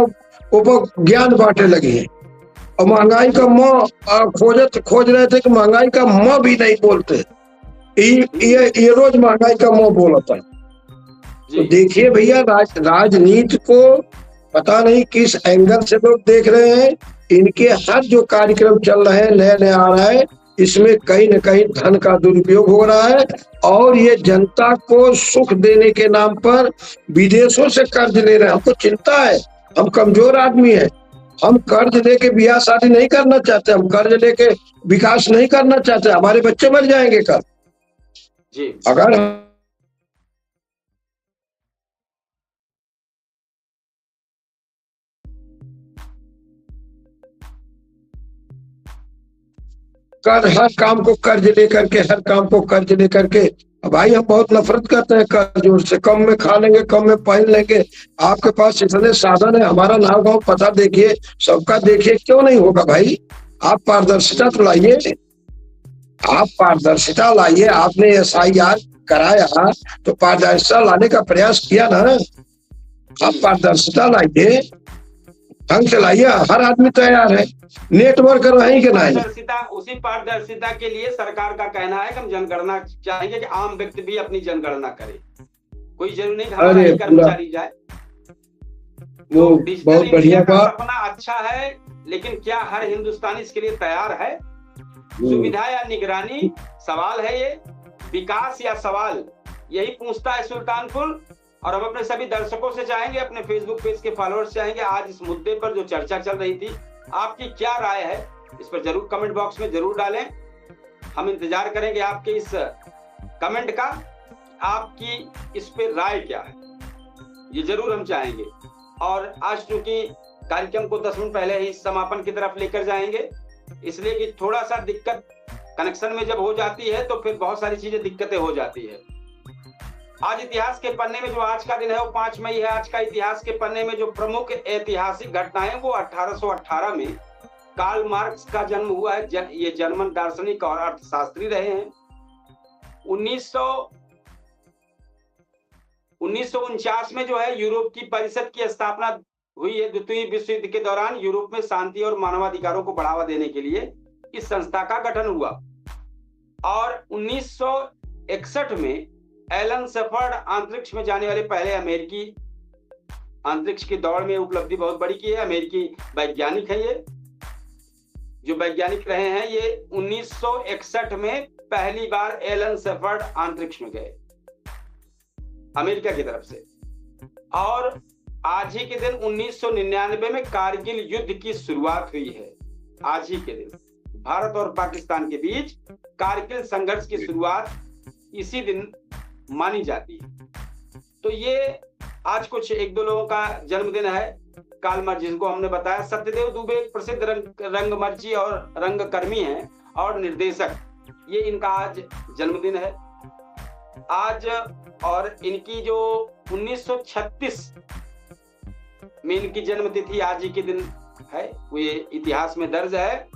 ऊपर ज्ञान बांटे लगी है। और महंगाई का खोज रहे थे कि महंगाई का म भी नहीं बोलते, ये रोज महंगाई का मुंह बोलता है। तो देखिए भैया, राजनीति को पता नहीं किस एंगल से लोग देख रहे हैं। इनके हर जो कार्यक्रम चल रहे हैं, नया नया आ रहा है, इसमें कहीं न कहीं धन का दुरुपयोग हो रहा है। और ये जनता को सुख देने के नाम पर विदेशों से कर्ज ले रहे हैं। हमको चिंता है, हम कमजोर आदमी हैं, हम कर्ज लेके ब्याह शादी नहीं करना चाहते, हम कर्ज लेके विकास नहीं करना चाहते। हमारे बच्चे मर जाएंगे कल अगर हर काम को कर्ज लेकर के, हर काम को कर्ज लेकर के। भाई हम बहुत नफरत करते हैं कर्ज से। कम में खा लेंगे, कम में पहन लेंगे। आपके पास इतने साधन है, हमारा नाव गाँव पता देखिए, सबका देखिए, क्यों नहीं होगा भाई? आप पारदर्शिता तो लाइए, आप पारदर्शिता लाइए। आपने SIR कराया तो पारदर्शिता लाने का प्रयास किया ना। आप पारदर्शिता लाइए, ढंग से लाइए, हर आदमी तैयार है। नेटवर्क रहे कि नहीं? उसी पारदर्शिता के लिए सरकार का कहना है कि हम जनगणना चाहेंगे कि आम व्यक्ति भी अपनी जनगणना करे। कोई जरूरी नहीं हमारा ही कर्मचारी जाए। वो बहुत बढ़िया बात, सपना अच्छा है, लेकिन क्या हर हिंदुस्तानी इसके लिए तैयार है? सुविधा या निगरानी, सवाल है ये, विकास या सवाल, यही पूछता है सुल्तानपुर। और हम अपने सभी दर्शकों से चाहेंगे, अपने फेसबुक पेज के फॉलोअर्स चाहेंगे, आज इस मुद्दे पर जो चर्चा चल रही थी, आपकी क्या राय है, इस पर जरूर कमेंट बॉक्स में जरूर डालें। हम इंतजार करेंगे आपके इस कमेंट का, आपकी इस पे राय क्या है, ये जरूर हम चाहेंगे। और आज चूंकि कार्यक्रम को 10 मिनट पहले ही समापन की तरफ लेकर जाएंगे, इसलिए कि थोड़ा सा दिक्कत कनेक्शन में जब हो जाती है तो फिर बहुत सारी चीजें दिक्कतें हो जाती है। आज इतिहास के पन्ने में जो आज का दिन है वो 5 मई है। आज का इतिहास के पन्ने में जो प्रमुख ऐतिहासिक घटनाएं वो 1818 में कार्ल मार्क्स का जन्म हुआ है। ये जर्मन दार्शनिक और अर्थशास्त्री रहे हैं। 1949 में जो है यूरोप की परिषद की स्थापना हुई है। द्वितीय विश्व युद्ध के दौरान यूरोप में शांति और मानवाधिकारों को बढ़ावा देने के लिए इस संस्था का गठन हुआ। और 1961 में एलन शेफर्ड अंतरिक्ष में जाने वाले पहले अमेरिकी, अंतरिक्ष की दौड़ में उपलब्धि बहुत बड़ी की है, अमेरिकी वैज्ञानिक है। ये जो वैज्ञानिक रहे हैं ये 1961 में पहली बार एलन शेफर्ड अंतरिक्ष में गए अमेरिका की तरफ से। और आज ही के दिन 1999 में कारगिल युद्ध की शुरुआत हुई है। आज ही के दिन भारत और पाकिस्तान के बीच कारगिल संघर्ष की शुरुआत इसी दिन मानी जाती है। तो ये आज कुछ 1-2 लोगों का जन्मदिन है। कार्ल मार्क्स, जिनको हमने बताया, सत्यदेव दुबे एक प्रसिद्ध रंगमर्ची और रंगकर्मी हैं और निर्देशक, ये इनका आज जन्मदिन है आज। और इनकी जो 1936 में इनकी जन्म तिथि आज ही के दिन है, वो ये इतिहास में दर्ज है।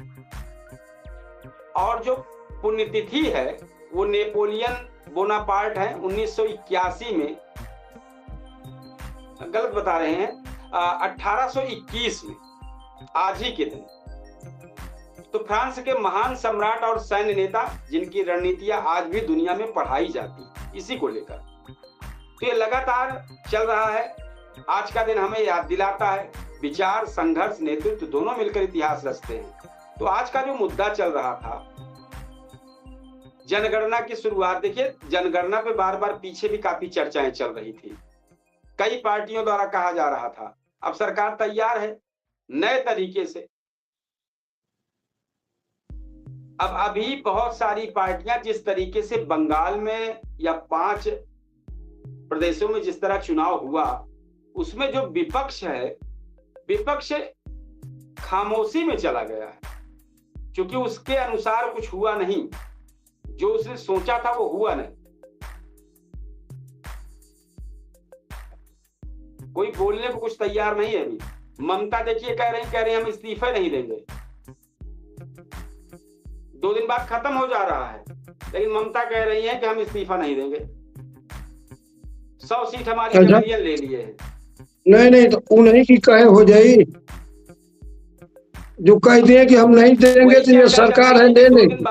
और जो पुण्यतिथि है वो नेपोलियन बोनापार्ट है। 1981 में, गलत बता रहे हैं, 1821 में आज ही के दिन। तो फ्रांस के महान सम्राट और सैन्य नेता, जिनकी रणनीतियां आज भी दुनिया में पढ़ाई जाती इसी को लेकर। तो ये लगातार चल रहा है। आज का दिन हमें याद दिलाता है, विचार, संघर्ष, नेतृत्व दोनों मिलकर इतिहास रचते हैं। तो आज का जो मुद्दा चल रहा था, जनगणना की शुरुआत, देखिए जनगणना पे बार बार पीछे भी काफी चर्चाएं चल रही थी। कई पार्टियों द्वारा कहा जा रहा था अब सरकार तैयार है नए तरीके से। अब अभी बहुत सारी पार्टियां जिस तरीके से बंगाल में या 5 प्रदेशों में जिस तरह चुनाव हुआ, उसमें जो विपक्ष है, विपक्ष खामोशी में चला गया है, क्योंकि उसके अनुसार कुछ हुआ नहीं, जो उसने सोचा था वो हुआ नहीं। कोई बोलने को कुछ तैयार नहीं है अभी। ममता देखिए कह रही हम इस्तीफे नहीं देंगे। 2 दिन बाद खत्म हो जा रहा है, लेकिन ममता कह रही है कि हम इस्तीफा नहीं देंगे। 100 सीट हमारी जमहूरियत ले लिए है। नहीं तो उन्हीं की कहे हो जाए, जो कह दिए कि हम नहीं देंगे तो ये सरकार है ले लेगी,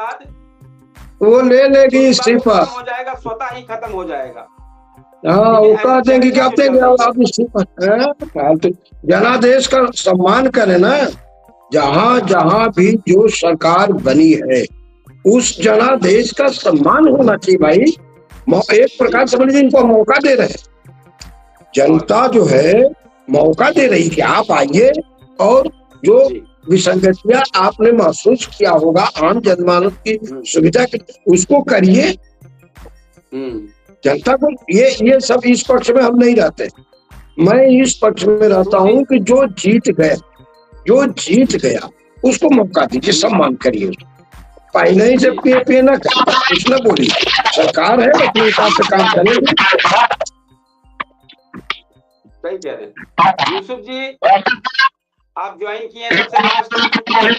वो ले लेगी इस्तीफा, हो जाएगा, स्वतः ही खत्म हो जाएगा। हाँ, वो कह देंगे कि आप इस्तीफा। जनादेश का सम्मान करें ना। जहाँ जहाँ भी जो सरकार बनी है उस जनादेश का सम्मान होना चाहिए भाई। एक प्रकार समझ लीजिए, इनको मौका दे रहे हैं, जनता जो है मौका दे रही कि आप आइए और जो विसंगतियां आपने महसूस किया होगा आम जनमानस की सुविधा की, उसको करिए। जनता को ये सब इस पक्ष में हम नहीं रहते। मैं इस पक्ष में रहता हूँ कि जो जीत गया उसको मौका दीजिए, सम्मान करिए। पहले ही से पे ना कुछ ना बोली, सरकार है अपने हिसाब से काम करेगी। सही कह रहे हैं यूसुफ जी, आप ज्वाइन किए हैं सबसे लास्ट,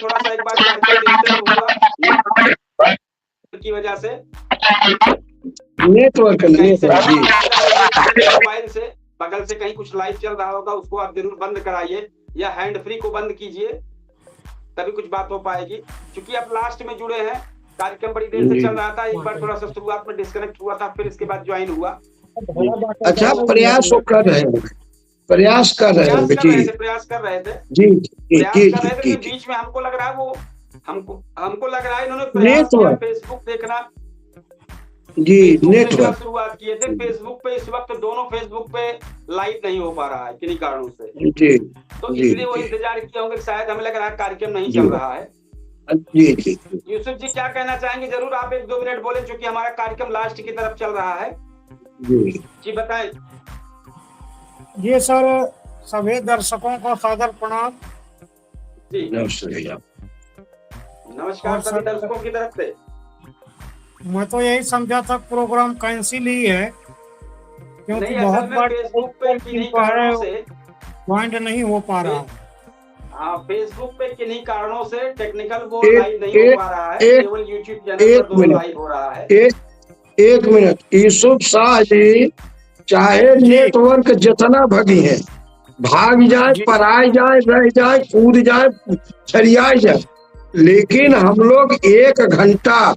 थोड़ा सा एक बार की वजह से नेटवर्क मोबाइल से बगल से कहीं कुछ लाइव चल रहा होगा, उसको आप जरूर बंद कराइए या हैंड फ्री को बंद कीजिए, तभी कुछ बात हो पाएगी। क्योंकि आप लास्ट में जुड़े हैं, कार्यक्रम बड़ी देर से चल रहा था, एक बार थोड़ा सा शुरुआत में डिस्कनेक्ट हुआ था, फिर इसके बाद ज्वाइन हुआ। अच्छा, प्रयास कर रहे हैं प्रयास कर रहे थे जी। बीच में हमको लग रहा है वो हमको लग रहा है इन्होंने प्रयास किया फेसबुक देखना जी, नेटवर्क शुरुआत किए थे। फेसबुक पे इस वक्त दोनों फेसबुक पे लाइव नहीं हो पा रहा है किन्हीं कारणों से, जी, तो जी, इसलिए वो जी, इंतजार किए होंगे, शायद हमें लग रहा है कार्यक्रम नहीं जी, चल रहा है। जी, जी, यूसुफ जी क्या कहना चाहेंगे? जरूर आप 1-2 मिनट बोले, चूंकि हमारा कार्यक्रम लास्ट की तरफ चल रहा है। जी बताएं। जी सर, सभी दर्शकों को सादर प्रणाम। जी नमस्कार सभी दर्शकों की तरफ से। मैं तो यही समझा था प्रोग्राम कैंसिल ही है, क्योंकि बहुत बार फेसबुक पे किन्हीं कारणों से ज्वाइंट नहीं हो पा रहा। हाँ, फेसबुक पे किन्हीं कारणों से टेक्निकल वो लाइव नहीं हो पा रहा है, केवल यूट्यूब चैनल पर दोनों लाइव हो रहा है। एक मिनट, यूसुफ शाह जी, चाहे नेटवर्क जितना भगी है, भाग जाए, पराई जाए, रह जाए, कूद जाए, छरियाई जाए, लेकिन हम लोग 1 घंटा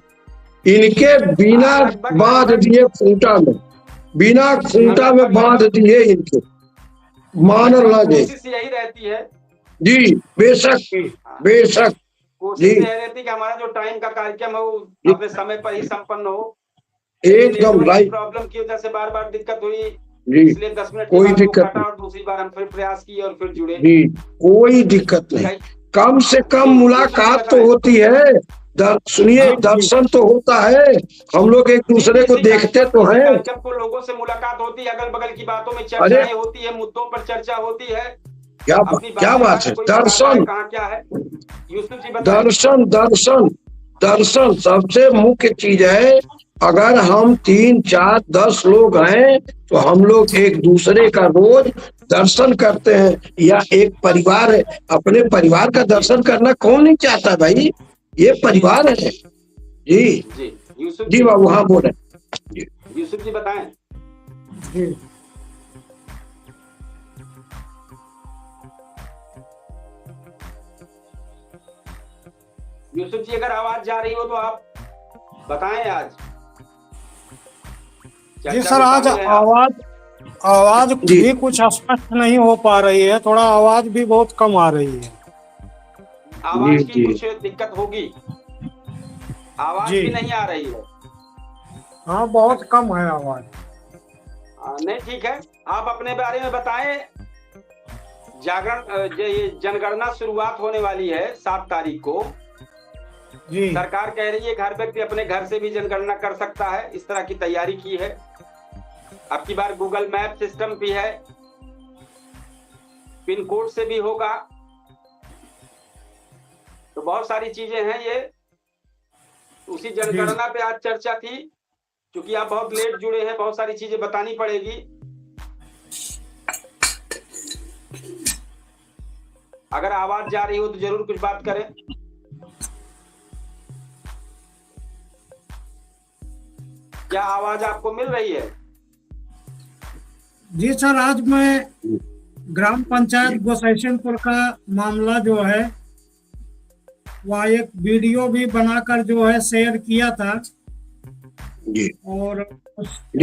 इनके बिना बांध दिए खूंटा में, बिना खूंटा में बांध दिए इनके, मान लगे। कोशिश यही रहती है जी, बेशक बेशक, कोशिश यही रहती है कि हमारा जो टाइम का कार्यक्रम है वो अपने समय पर ही संपन्न हो। एकदम राइट। प्रॉब्लम की वजह से बार बार दिक्कत हुई, इसलिए 10 मिनट कोई दिक्कत नहीं, और दूसरी बार हम फिर प्रयास किए और फिर जुड़े। जी, कोई दिक्कत नहीं, कम से कम मुलाकात तो होती है, सुनिए, दर्शन तो होता है, हम लोग एक दूसरे को देखते तो हैं। कार्यक्रम को लोगों से मुलाकात होती है, अगल बगल की बातों में चर्चाएं होती है, मुद्दों पर चर्चा होती है। क्या बात है, दर्शन, क्या है यूसुफ जी? दर्शन दर्शन दर्शन सबसे मुख्य चीज है। अगर हम 3, 4, 10 लोग हैं तो हम लोग एक दूसरे का रोज दर्शन करते हैं, या एक परिवार है, अपने परिवार का दर्शन करना कौन नहीं चाहता भाई, ये परिवार है। जी यूसुफ जी बाबू, हाँ बोले। यूसुफ जी बताएं। जी यूसुफ जी, अगर आवाज जा रही हो तो आप बताएं आज। जी सर, आज आवाज भी कुछ स्पष्ट नहीं हो पा रही है, थोड़ा आवाज भी बहुत कम आ रही है। आवाज की कुछ दिक्कत होगी, आवाज भी नहीं आ रही है। हाँ, बहुत कम है आवाज। नहीं, ठीक है, आप अपने बारे में बताएं। जागरण, ये जनगणना शुरुआत होने वाली है 7 तारीख को। जी, सरकार कह रही है हर व्यक्ति अपने घर से भी जनगणना कर सकता है, इस तरह की तैयारी की है। अब की बार गूगल मैप सिस्टम भी है, पिन कोड से भी होगा, तो बहुत सारी चीजें हैं। ये उसी जनगणना पे आज चर्चा थी, क्योंकि आप बहुत लेट जुड़े हैं, बहुत सारी चीजें बतानी पड़ेगी। अगर आवाज जा रही हो तो जरूर कुछ बात करें। क्या आवाज आपको मिल रही है? जी सर, आज मैं ग्राम पंचायत गोसैशनपुर का मामला जो है वह एक वीडियो भी बनाकर जो है शेयर किया था, और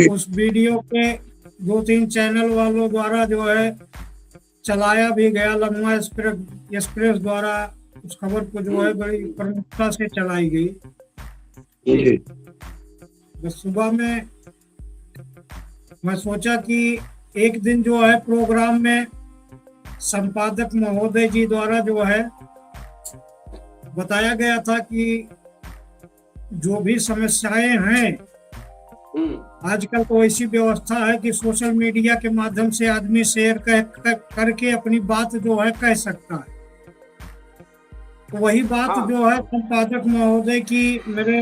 उस वीडियो पे 2-3 चैनल वालों द्वारा जो है चलाया भी गया, लम्बा एक्सप्रेस द्वारा उस खबर को जो है बड़ी प्रमुखता से चलाई गई। बस सुबह में मैं सोचा कि एक दिन जो है प्रोग्राम में संपादक महोदय जी द्वारा जो है बताया गया था कि जो भी समस्याएं हैं, आजकल तो ऐसी व्यवस्था है कि सोशल मीडिया के माध्यम से आदमी शेयर करके अपनी बात जो है कह सकता है। तो वही बात जो है संपादक महोदय की मेरे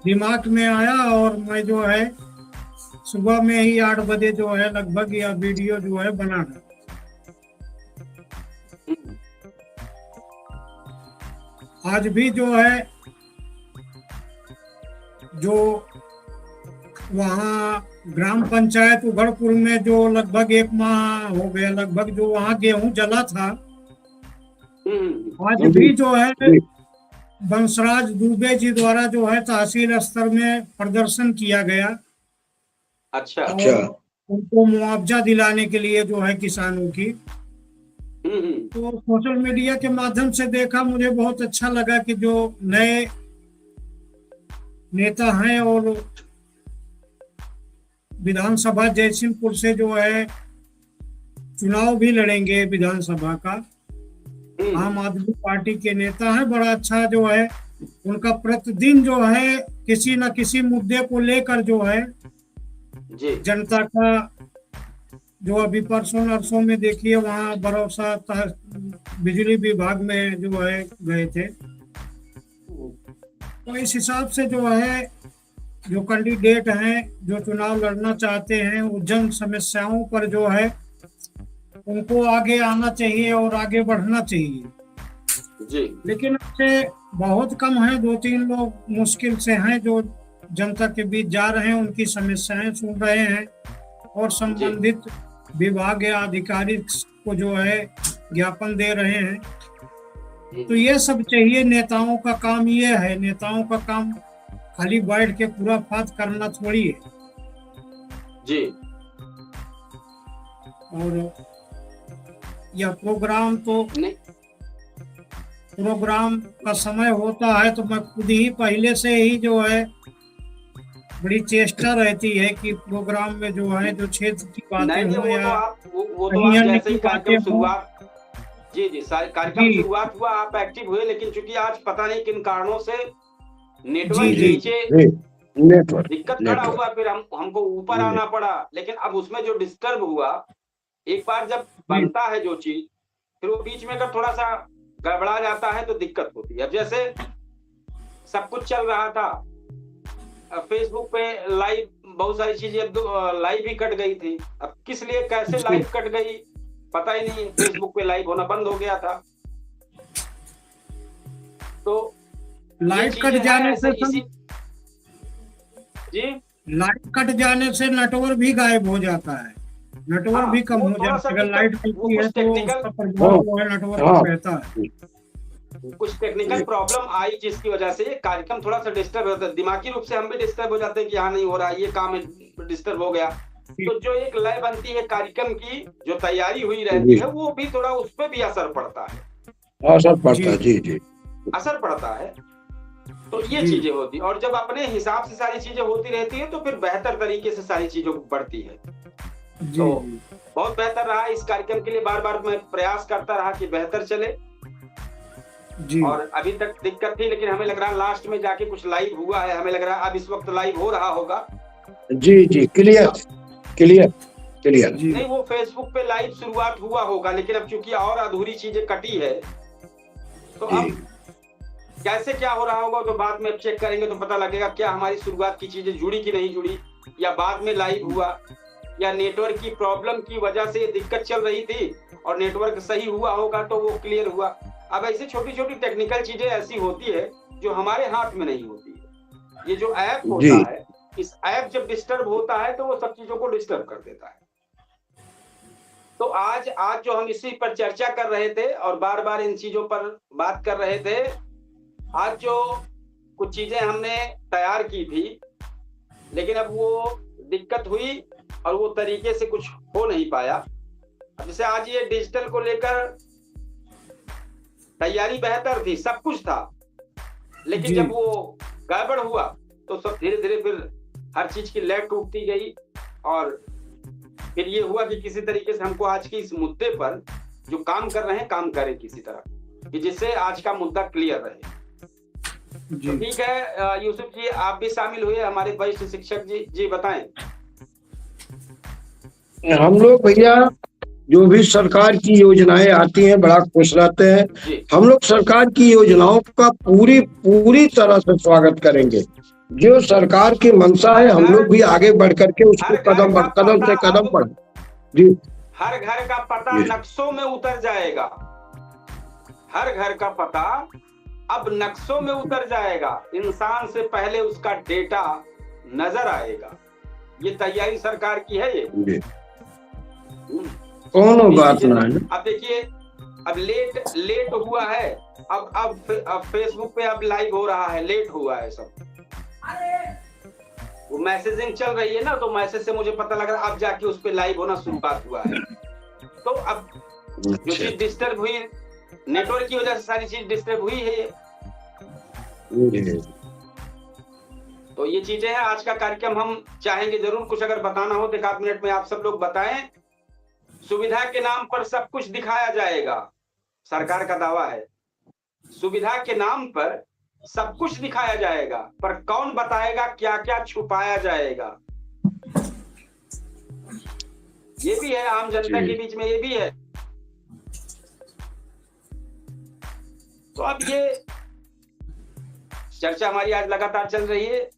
दिमाग में आया, और मैं जो है सुबह में ही 8 बजे जो है लगभग यह वीडियो जो है बना था। आज भी जो है जो वहाँ ग्राम पंचायत उघड़पुर में जो लगभग 1 माह हो गया लगभग जो वहाँ गेहूं जला था, आज भी जो है बंसराज दुबे जी द्वारा जो है तहसील स्तर में प्रदर्शन किया गया। अच्छा। उनको मुआवजा दिलाने के लिए जो है किसानों की। तो सोशल मीडिया के माध्यम से देखा, मुझे बहुत अच्छा लगा कि जो नए नेता हैं और विधानसभा जयसिंहपुर से जो है चुनाव भी लड़ेंगे विधानसभा का, आम आदमी पार्टी के नेता हैं। बड़ा अच्छा जो है उनका प्रतिदिन जो है किसी न किसी मुद्दे को लेकर जो है जनता का, जो अभी परसों नरसों में देखिए वहाँ भरोसा बिजली विभाग में जो है गए थे। तो इस हिसाब से जो है जो कैंडिडेट हैं जो चुनाव लड़ना चाहते हैं वो जन समस्याओं पर जो है उनको आगे आना चाहिए और आगे बढ़ना चाहिए जी। लेकिन ऐसे बहुत कम हैं, 2-3 लोग मुश्किल से हैं जो जनता के बीच जा रहे हैं, उनकी समस्याएं सुन रहे हैं और संबंधित विभाग या अधिकारी को जो है ज्ञापन दे रहे हैं। तो ये सब चाहिए, नेताओं का काम ये है। नेताओं का काम खाली बैठ के पूरा फात करना थोड़ी है जी। और यह प्रोग्राम तो प्रोग्राम का समय होता है तो मैं खुद ही पहले से ही जो है बड़ी चेष्टा रहती है कि प्रोग्राम में जो है जो क्षेत्र की बातें हो या वो तो आप जैसे ही कार्यक्रम शुरुआत जी कार्यक्रम शुरुआत हुआ आप एक्टिव हुए, लेकिन चूंकि आज पता नहीं किन कारणों से नेटवर्क के नीचे दिक्कत खड़ा हुआ, फिर हमको ऊपर आना पड़ा। लेकिन अब उसमें जो डिस्टर्ब हुआ, एक बार जब बनता है जो चीज, फिर वो बीच में अगर थोड़ा सा गड़बड़ा जाता है तो दिक्कत होती है। अब जैसे सब कुछ चल रहा था फेसबुक पे लाइव, बहुत सारी चीजें लाइव ही कट गई थी। अब किस लिए कैसे लाइव कट गई पता ही नहीं, फेसबुक पे लाइव होना बंद हो गया था। तो लाइव कट जाने से जी लाइट कट जाने से नेटवर्क भी गायब हो जाता है, नेटवर्क भी कम हो जाता है। अगर लाइट कटती है तो उसका प्रभाव जो है नेटवर्क पर रहता है। कुछ टेक्निकल प्रॉब्लम आई जिसकी वजह से ये कार्यक्रम थोड़ा सा डिस्टर्ब होता है। दिमागी रूप से हम भी डिस्टर्ब हो जाते हैं कि यहाँ नहीं हो रहा, ये काम डिस्टर्ब हो गया। तो जो एक लय बनती है कार्यक्रम की, जो तैयारी हुई रहती है, वो भी थोड़ा उस पर भी असर पड़ता है। असर पड़ता है जी असर पड़ता है। तो ये चीजें होती, और जब अपने हिसाब से सारी चीजें होती रहती है तो फिर बेहतर तरीके से सारी चीजों को बढ़ती है। तो बहुत बेहतर रहा इस कार्यक्रम के लिए। बार बार मैं प्रयास करता रहा कि बेहतर चले जी। और अभी तक दिक्कत थी, लेकिन हमें लग रहा है लास्ट में जाके कुछ लाइव हुआ है। हमें लग रहा है अब इस वक्त लाइव हो रहा होगा जी क्लियर नहीं, वो फेसबुक पे लाइव शुरुआत हुआ होगा, लेकिन अब चूंकि और अधूरी चीजें कटी है तो अब कैसे क्या हो रहा होगा तो बाद में चेक करेंगे तो पता लगेगा क्या हमारी शुरुआत की चीजें जुड़ी कि नहीं जुड़ी, या बाद में लाइव हुआ, या नेटवर्क की प्रॉब्लम की वजह से दिक्कत चल रही थी और नेटवर्क सही हुआ होगा तो वो क्लियर हुआ। अब ऐसी छोटी छोटी टेक्निकल चीजें ऐसी होती है जो हमारे हाथ में नहीं होती है। ये जो ऐप होता है, इस ऐप जब डिस्टर्ब होता है तो वो सब चीजों को डिस्टर्ब कर देता है। तो आज जो हम इसी पर चर्चा कर रहे थे और बार बार इन चीजों पर बात कर रहे थे, आज जो कुछ चीजें हमने तैयार की थी, लेकिन अब वो दिक्कत हुई और वो तरीके से कुछ हो नहीं पाया। अब जैसे आज ये डिजिटल को लेकर तैयारी बेहतर थी, सब कुछ था, लेकिन जब वो गड़बड़ हुआ तो सब धीरे धीरे फिर हर चीज की लय टूटती गई। और फिर ये हुआ कि किसी तरीके से हमको आज के इस मुद्दे पर जो काम कर रहे हैं काम करें किसी तरह कि जिससे आज का मुद्दा क्लियर रहे। तो ठीक है यूसुफ जी, आप भी शामिल हुए, हमारे वरिष्ठ शिक्षक जी बताएं। हम लोग भैया जो भी सरकार की योजनाएं आती हैं बड़ा खुश रहते हैं। हम लोग सरकार की योजनाओं का पूरी तरह से स्वागत करेंगे। जो सरकार की मंशा है हम लोग भी आगे बढ़ करके उसको कदम से कदम बढ़ जी। हर घर का पता नक्शों में उतर जाएगा, हर घर का पता अब नक्शों में उतर जाएगा। इंसान से पहले उसका डेटा नजर आएगा। ये तैयारी सरकार की है। ये कौन बात ना है। अब देखिए, अब लेट हुआ है, अब फेसबुक पे अब लाइव हो रहा है, लेट हुआ है सब। वो मैसेजिंग चल रही है ना, तो मैसेज से मुझे पता लग रहा है अब जाके उस पे लाइव होना शुरुआत हुआ है। तो अब जो चीज डिस्टर्ब हुई नेटवर्क की वजह से सारी चीज डिस्टर्ब हुई है ये। तो ये चीजें हैं। आज का कार्यक्रम हम चाहेंगे जरूर कुछ अगर बताना हो तो 1 मिनट में आप सब लोग बताएं। सुविधा के नाम पर सब कुछ दिखाया जाएगा, सरकार का दावा है। सुविधा के नाम पर सब कुछ दिखाया जाएगा, पर कौन बताएगा क्या क्या छुपाया जाएगा, ये भी है। आम जनता के बीच में ये भी है। तो अब ये चर्चा हमारी आज लगातार चल रही है।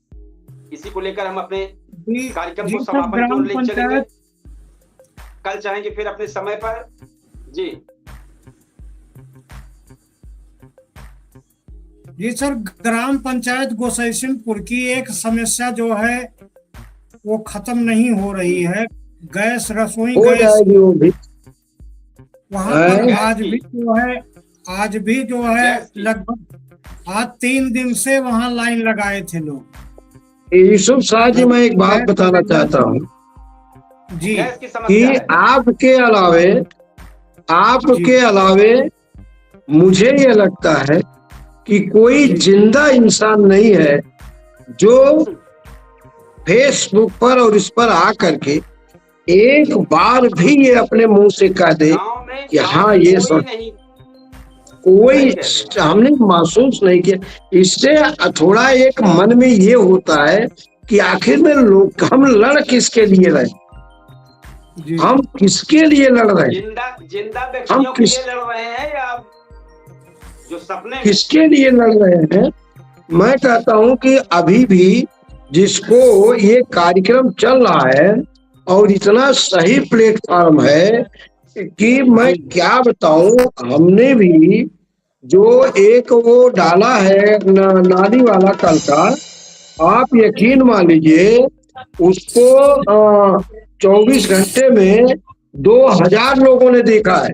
इसी को लेकर हम अपने कार्यक्रम को समापन की ओर ले चलेंगे। कल चाहेंगे फिर अपने समय पर। जी जी सर, ग्राम पंचायत गोसैसिनपुर की एक समस्या जो है वो खत्म नहीं हो रही है। गैस, रसोई गैस वहाँ पर आज भी जो है लगभग आज 3 दिन से वहाँ लाइन लगाए थे लोग। यूसुफ शाह जी, मैं एक बात बताना चाहता हूँ जी कि आपके अलावे मुझे ये लगता है कि कोई जिंदा इंसान नहीं है जो फेसबुक पर और इस पर आकर के एक बार भी ये अपने मुंह से कह दे कि हाँ ये सब कोई हमने महसूस नहीं किया। इससे थोड़ा एक मन में ये होता है कि आखिर में लोग हम लड़ किसके लिए रहे, हम किसके लिए लड़ रहे हैं, हम लड़ रहे हैं या जो सपने किसके लिए लड़ रहे हैं। मैं कहता हूं कि अभी भी जिसको ये कार्यक्रम चल रहा है और इतना सही प्लेटफॉर्म है कि मैं क्या बताऊं, हमने भी जो एक वो डाला है नाली वाला कल का, आप यकीन मान लीजिए उसको 24 घंटे में 2000 लोगों ने देखा है।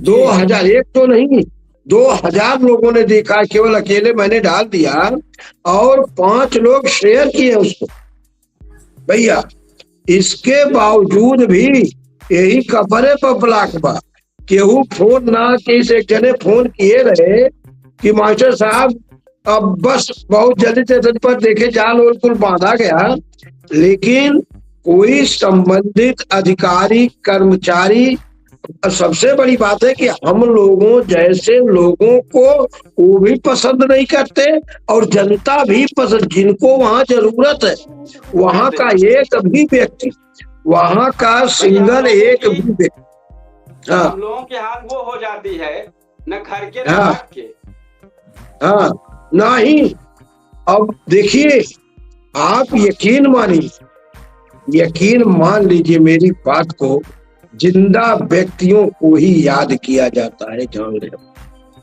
2000, एक तो नहीं 2000 लोगों ने देखा। केवल अकेले मैंने डाल दिया और 5 लोग शेयर किए उसको। भैया इसके बावजूद भी यही कपड़े पर ब्लॉक बा, केहू फोन ना किसी एक जने फोन किए रहे कि मास्टर साहब अब बस बहुत जल्दी स्टेशन पर देखे जाल और कुल बांधा गया, लेकिन कोई संबंधित अधिकारी कर्मचारी, सबसे बड़ी बात है कि हम लोगों जैसे लोगों को वो भी पसंद नहीं करते और जनता भी पसंद, जिनको वहाँ जरूरत है वहाँ का एक भी व्यक्ति, वहाँ का सिंगल एक भी व्यक्ति, हम लोगों की हाल वो हो जाती है न घर के न बाहर के। हाँ नहीं, अब देखिए आप यकीन मान लीजिए मेरी बात को, जिंदा व्यक्तियों को ही याद किया जाता है, जान ले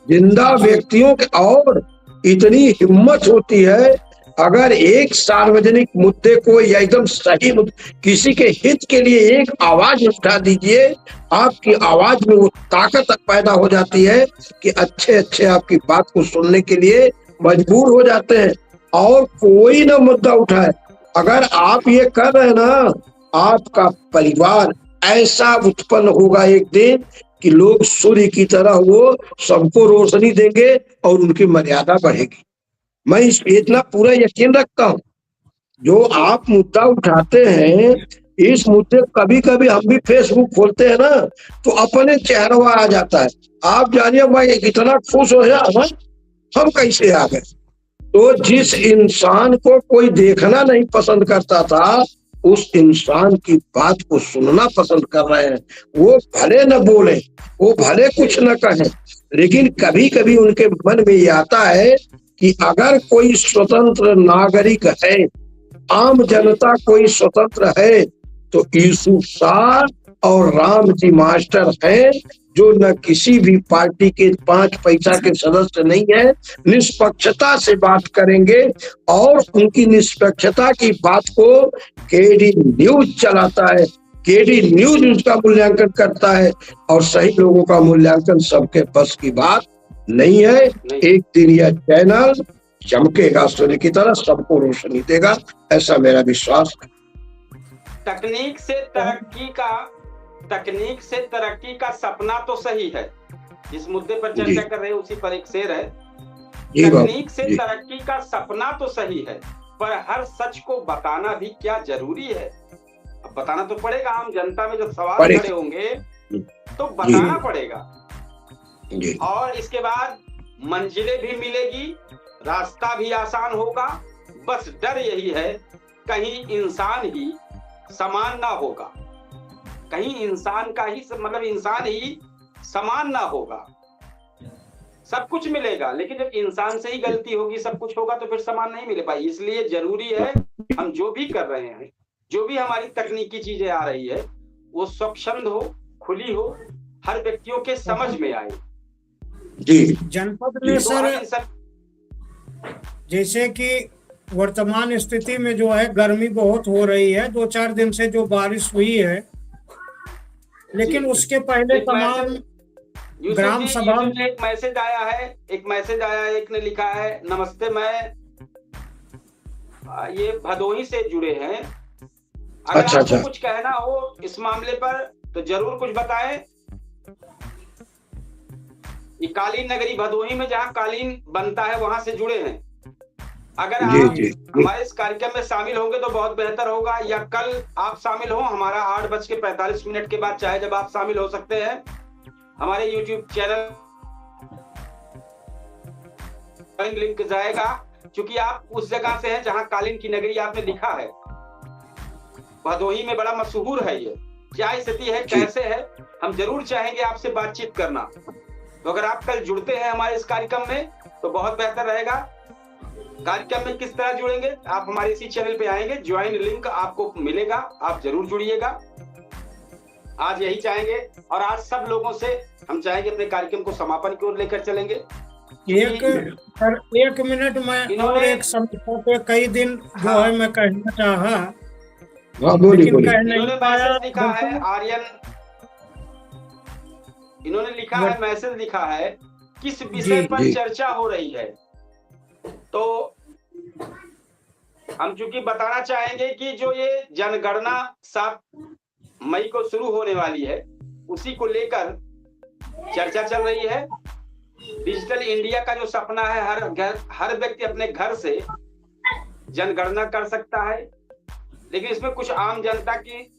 जिंदा व्यक्तियों के। और इतनी हिम्मत होती है, अगर एक सार्वजनिक मुद्दे को या एकदम सही किसी के हित के लिए एक आवाज उठा दीजिए, आपकी आवाज में वो ताकत पैदा हो जाती है कि अच्छे आपकी बात को सुनने के लिए मजबूर हो जाते हैं। और कोई ना मुद्दा उठाए, अगर आप ये कर रहे हैं ना, आपका परिवार ऐसा उत्पन्न होगा एक दिन कि लोग सूर्य की तरह वो सबको रोशनी देंगे और उनकी मर्यादा बढ़ेगी। मैं इतना पूरा यकीन रखता हूँ। जो आप मुद्दा उठाते हैं, इस मुद्दे कभी कभी हम भी फेसबुक खोलते हैं ना तो अपने चेहरा आ जाता है। आप जानिए भाई कितना खुश हो जाए, हम कैसे आ गए। तो जिस इंसान को कोई देखना नहीं पसंद करता था, उस इंसान की बात को सुनना पसंद कर रहे हैं। वो भले न बोले, वो भले कुछ न कहें, लेकिन कभी कभी उनके मन में ये आता है कि अगर कोई स्वतंत्र नागरिक है, आम जनता कोई स्वतंत्र है, तो यूसुफ शाह और राम जी मास्टर हैं, जो न किसी भी पार्टी के 5 पैसा के सदस्य नहीं है, निष्पक्षता से बात करेंगे। और उनकी निष्पक्षता की बात को केडी न्यूज चलाता है, केडी न्यूज उसका मूल्यांकन करता है, और सही लोगों का मूल्यांकन सबके बस की बात नहीं है। एक दिन यह चैनल चमकेगा सूर्य की तरह, सबको रोशनी देगा, ऐसा मेरा विश्वास है। तकनीक से तरक्की का तकनीक से तरक्की का सपना तो सही है, जिस मुद्दे पर चर्चा कर रहे हैं उसी पर एक शेर है, तकनीक से तरक्की का सपना तो सही है, पर हर सच को बताना भी क्या जरूरी है। अब बताना तो पड़ेगा, आम जनता में जब सवाल खड़े होंगे तो बताना पड़ेगा। और इसके बाद मंजिलें भी मिलेगी, रास्ता भी आसान होगा, बस डर यही है कहीं इंसान ही समान ना होगा, कहीं इंसान का ही मतलब इंसान ही समान ना होगा। सब कुछ मिलेगा लेकिन जब इंसान से ही गलती होगी सब कुछ होगा तो फिर समान नहीं मिले पाई। इसलिए जरूरी है हम जो भी कर रहे हैं, जो भी हमारी तकनीकी चीजें आ रही है, वो स्वच्छंद हो, खुली हो, हर व्यक्तियों के समझ में आए। जी जनपद में सर जैसे कि वर्तमान स्थिति में जो है गर्मी बहुत हो रही है, 2-4 दिन से जो बारिश हुई है, लेकिन उसके पहले तमाम ग्राम सभा में एक मैसेज आया है, एक ने लिखा है, नमस्ते, मैं ये भदोही से जुड़े हैं, अगर आपको कुछ कहना हो इस मामले पर तो जरूर कुछ बताएं। ये कालीन नगरी भदोही में जहाँ कालीन बनता है वहां से जुड़े हैं, अगर आप हमारे इस कार्यक्रम में शामिल होंगे तो बहुत बेहतर होगा, या कल आप शामिल हो, हमारा 8:45 के बाद चाहे जब आप शामिल हो सकते हैं। हमारे YouTube चैनल लिंक जाएगा, क्योंकि आप उस जगह से हैं जहां कालीन की नगरी आपने लिखा है, भदोही में बड़ा मशहूर है। ये क्या स्थिति है, कैसे है, हम जरूर चाहेंगे आपसे बातचीत करना। तो अगर आप कल जुड़ते हैं हमारे इस कार्यक्रम में तो बहुत बेहतर रहेगा। कार्यक्रम में किस तरह जुड़ेंगे, आप हमारे इसी चैनल पे आएंगे, ज्वाइन लिंक आपको मिलेगा, आप जरूर जुड़िएगा। आज यही चाहेंगे और आज सब लोगों से हम चाहेंगे अपने कार्यक्रम को समापन की ओर लेकर चलेंगे। एक मिनट में और एक समस्या पे कई दिन जो है मैं कहना चाहा, लेकिन कह नहीं पाया। लिखा है आर्यन, इन्होंने लिखा है, मैसेज लिखा है, किस विषय पर चर्चा हो रही है। तो हम चूंकि बताना चाहेंगे कि जो ये जनगणना 7 मई को शुरू होने वाली है, उसी को लेकर चर्चा चल रही है। डिजिटल इंडिया का जो सपना है, हर व्यक्ति अपने घर से जनगणना कर सकता है, लेकिन इसमें कुछ आम जनता की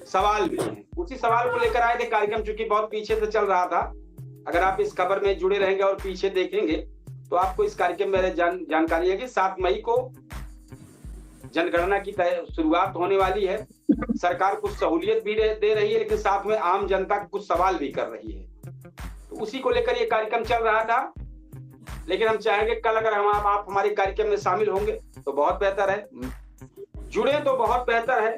सवाल भी हैं। उसी सवाल को लेकर आए थे कार्यक्रम, चूंकि बहुत पीछे से चल रहा था। अगर आप इस खबर में जुड़े रहेंगे और पीछे देखेंगे तो आपको इस कार्यक्रम में जानकारी है कि 7 मई को जनगणना की शुरुआत होने वाली है। सरकार कुछ सहूलियत भी दे रही है, लेकिन साथ में आम जनता कुछ सवाल भी कर रही है, तो उसी को लेकर ये कार्यक्रम चल रहा था। लेकिन हम चाहेंगे कल अगर आप हमारे कार्यक्रम में शामिल होंगे तो बहुत बेहतर है, जुड़े तो बहुत बेहतर है,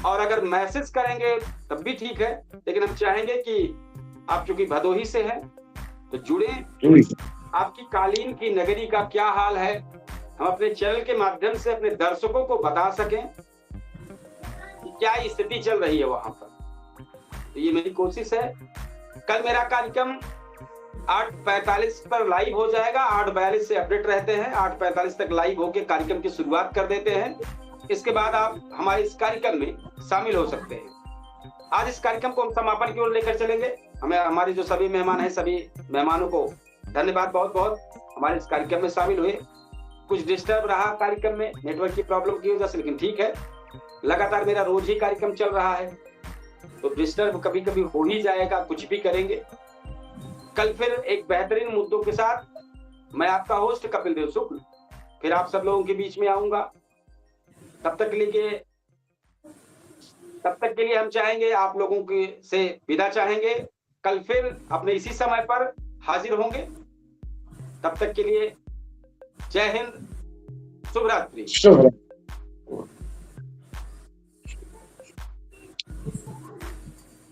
और अगर मैसेज करेंगे तब भी ठीक है, लेकिन हम चाहेंगे कि आप चूंकि भदोही से हैं तो जुड़े, आपकी कालीन की नगरी का क्या हाल है, हम अपने चैनल के माध्यम से अपने दर्शकों को बता सकें कि क्या स्थिति चल रही है वहां पर। तो ये मेरी कोशिश है। कल मेरा कार्यक्रम 8:45 पर लाइव हो जाएगा, 8:42 से अपडेट रहते हैं, 8:45 तक लाइव होकर कार्यक्रम की शुरुआत कर देते हैं। इसके बाद आप हमारे इस कार्यक्रम में शामिल हो सकते हैं। आज इस कार्यक्रम को हम समापन की ओर लेकर चलेंगे। हमें हमारे जो सभी मेहमान हैं, सभी मेहमानों को धन्यवाद बहुत बहुत, हमारे इस कार्यक्रम में शामिल हुए। कुछ डिस्टर्ब रहा कार्यक्रम में नेटवर्क की प्रॉब्लम की वजह से, लेकिन ठीक है, लगातार मेरा रोज ही कार्यक्रम चल रहा है तो डिस्टर्ब कभी कभी हो ही जाएगा, कुछ भी करेंगे। कल फिर एक बेहतरीन मुद्दों के साथ मैं आपका होस्ट कपिल देव शुक्ल फिर आप सब लोगों के बीच में आऊंगा। तब तक के लिए हम चाहेंगे आप लोगों के से विदा चाहेंगे। कल फिर अपने इसी समय पर हाजिर होंगे। तब तक के लिए जय हिंद, शुभ रात्रि।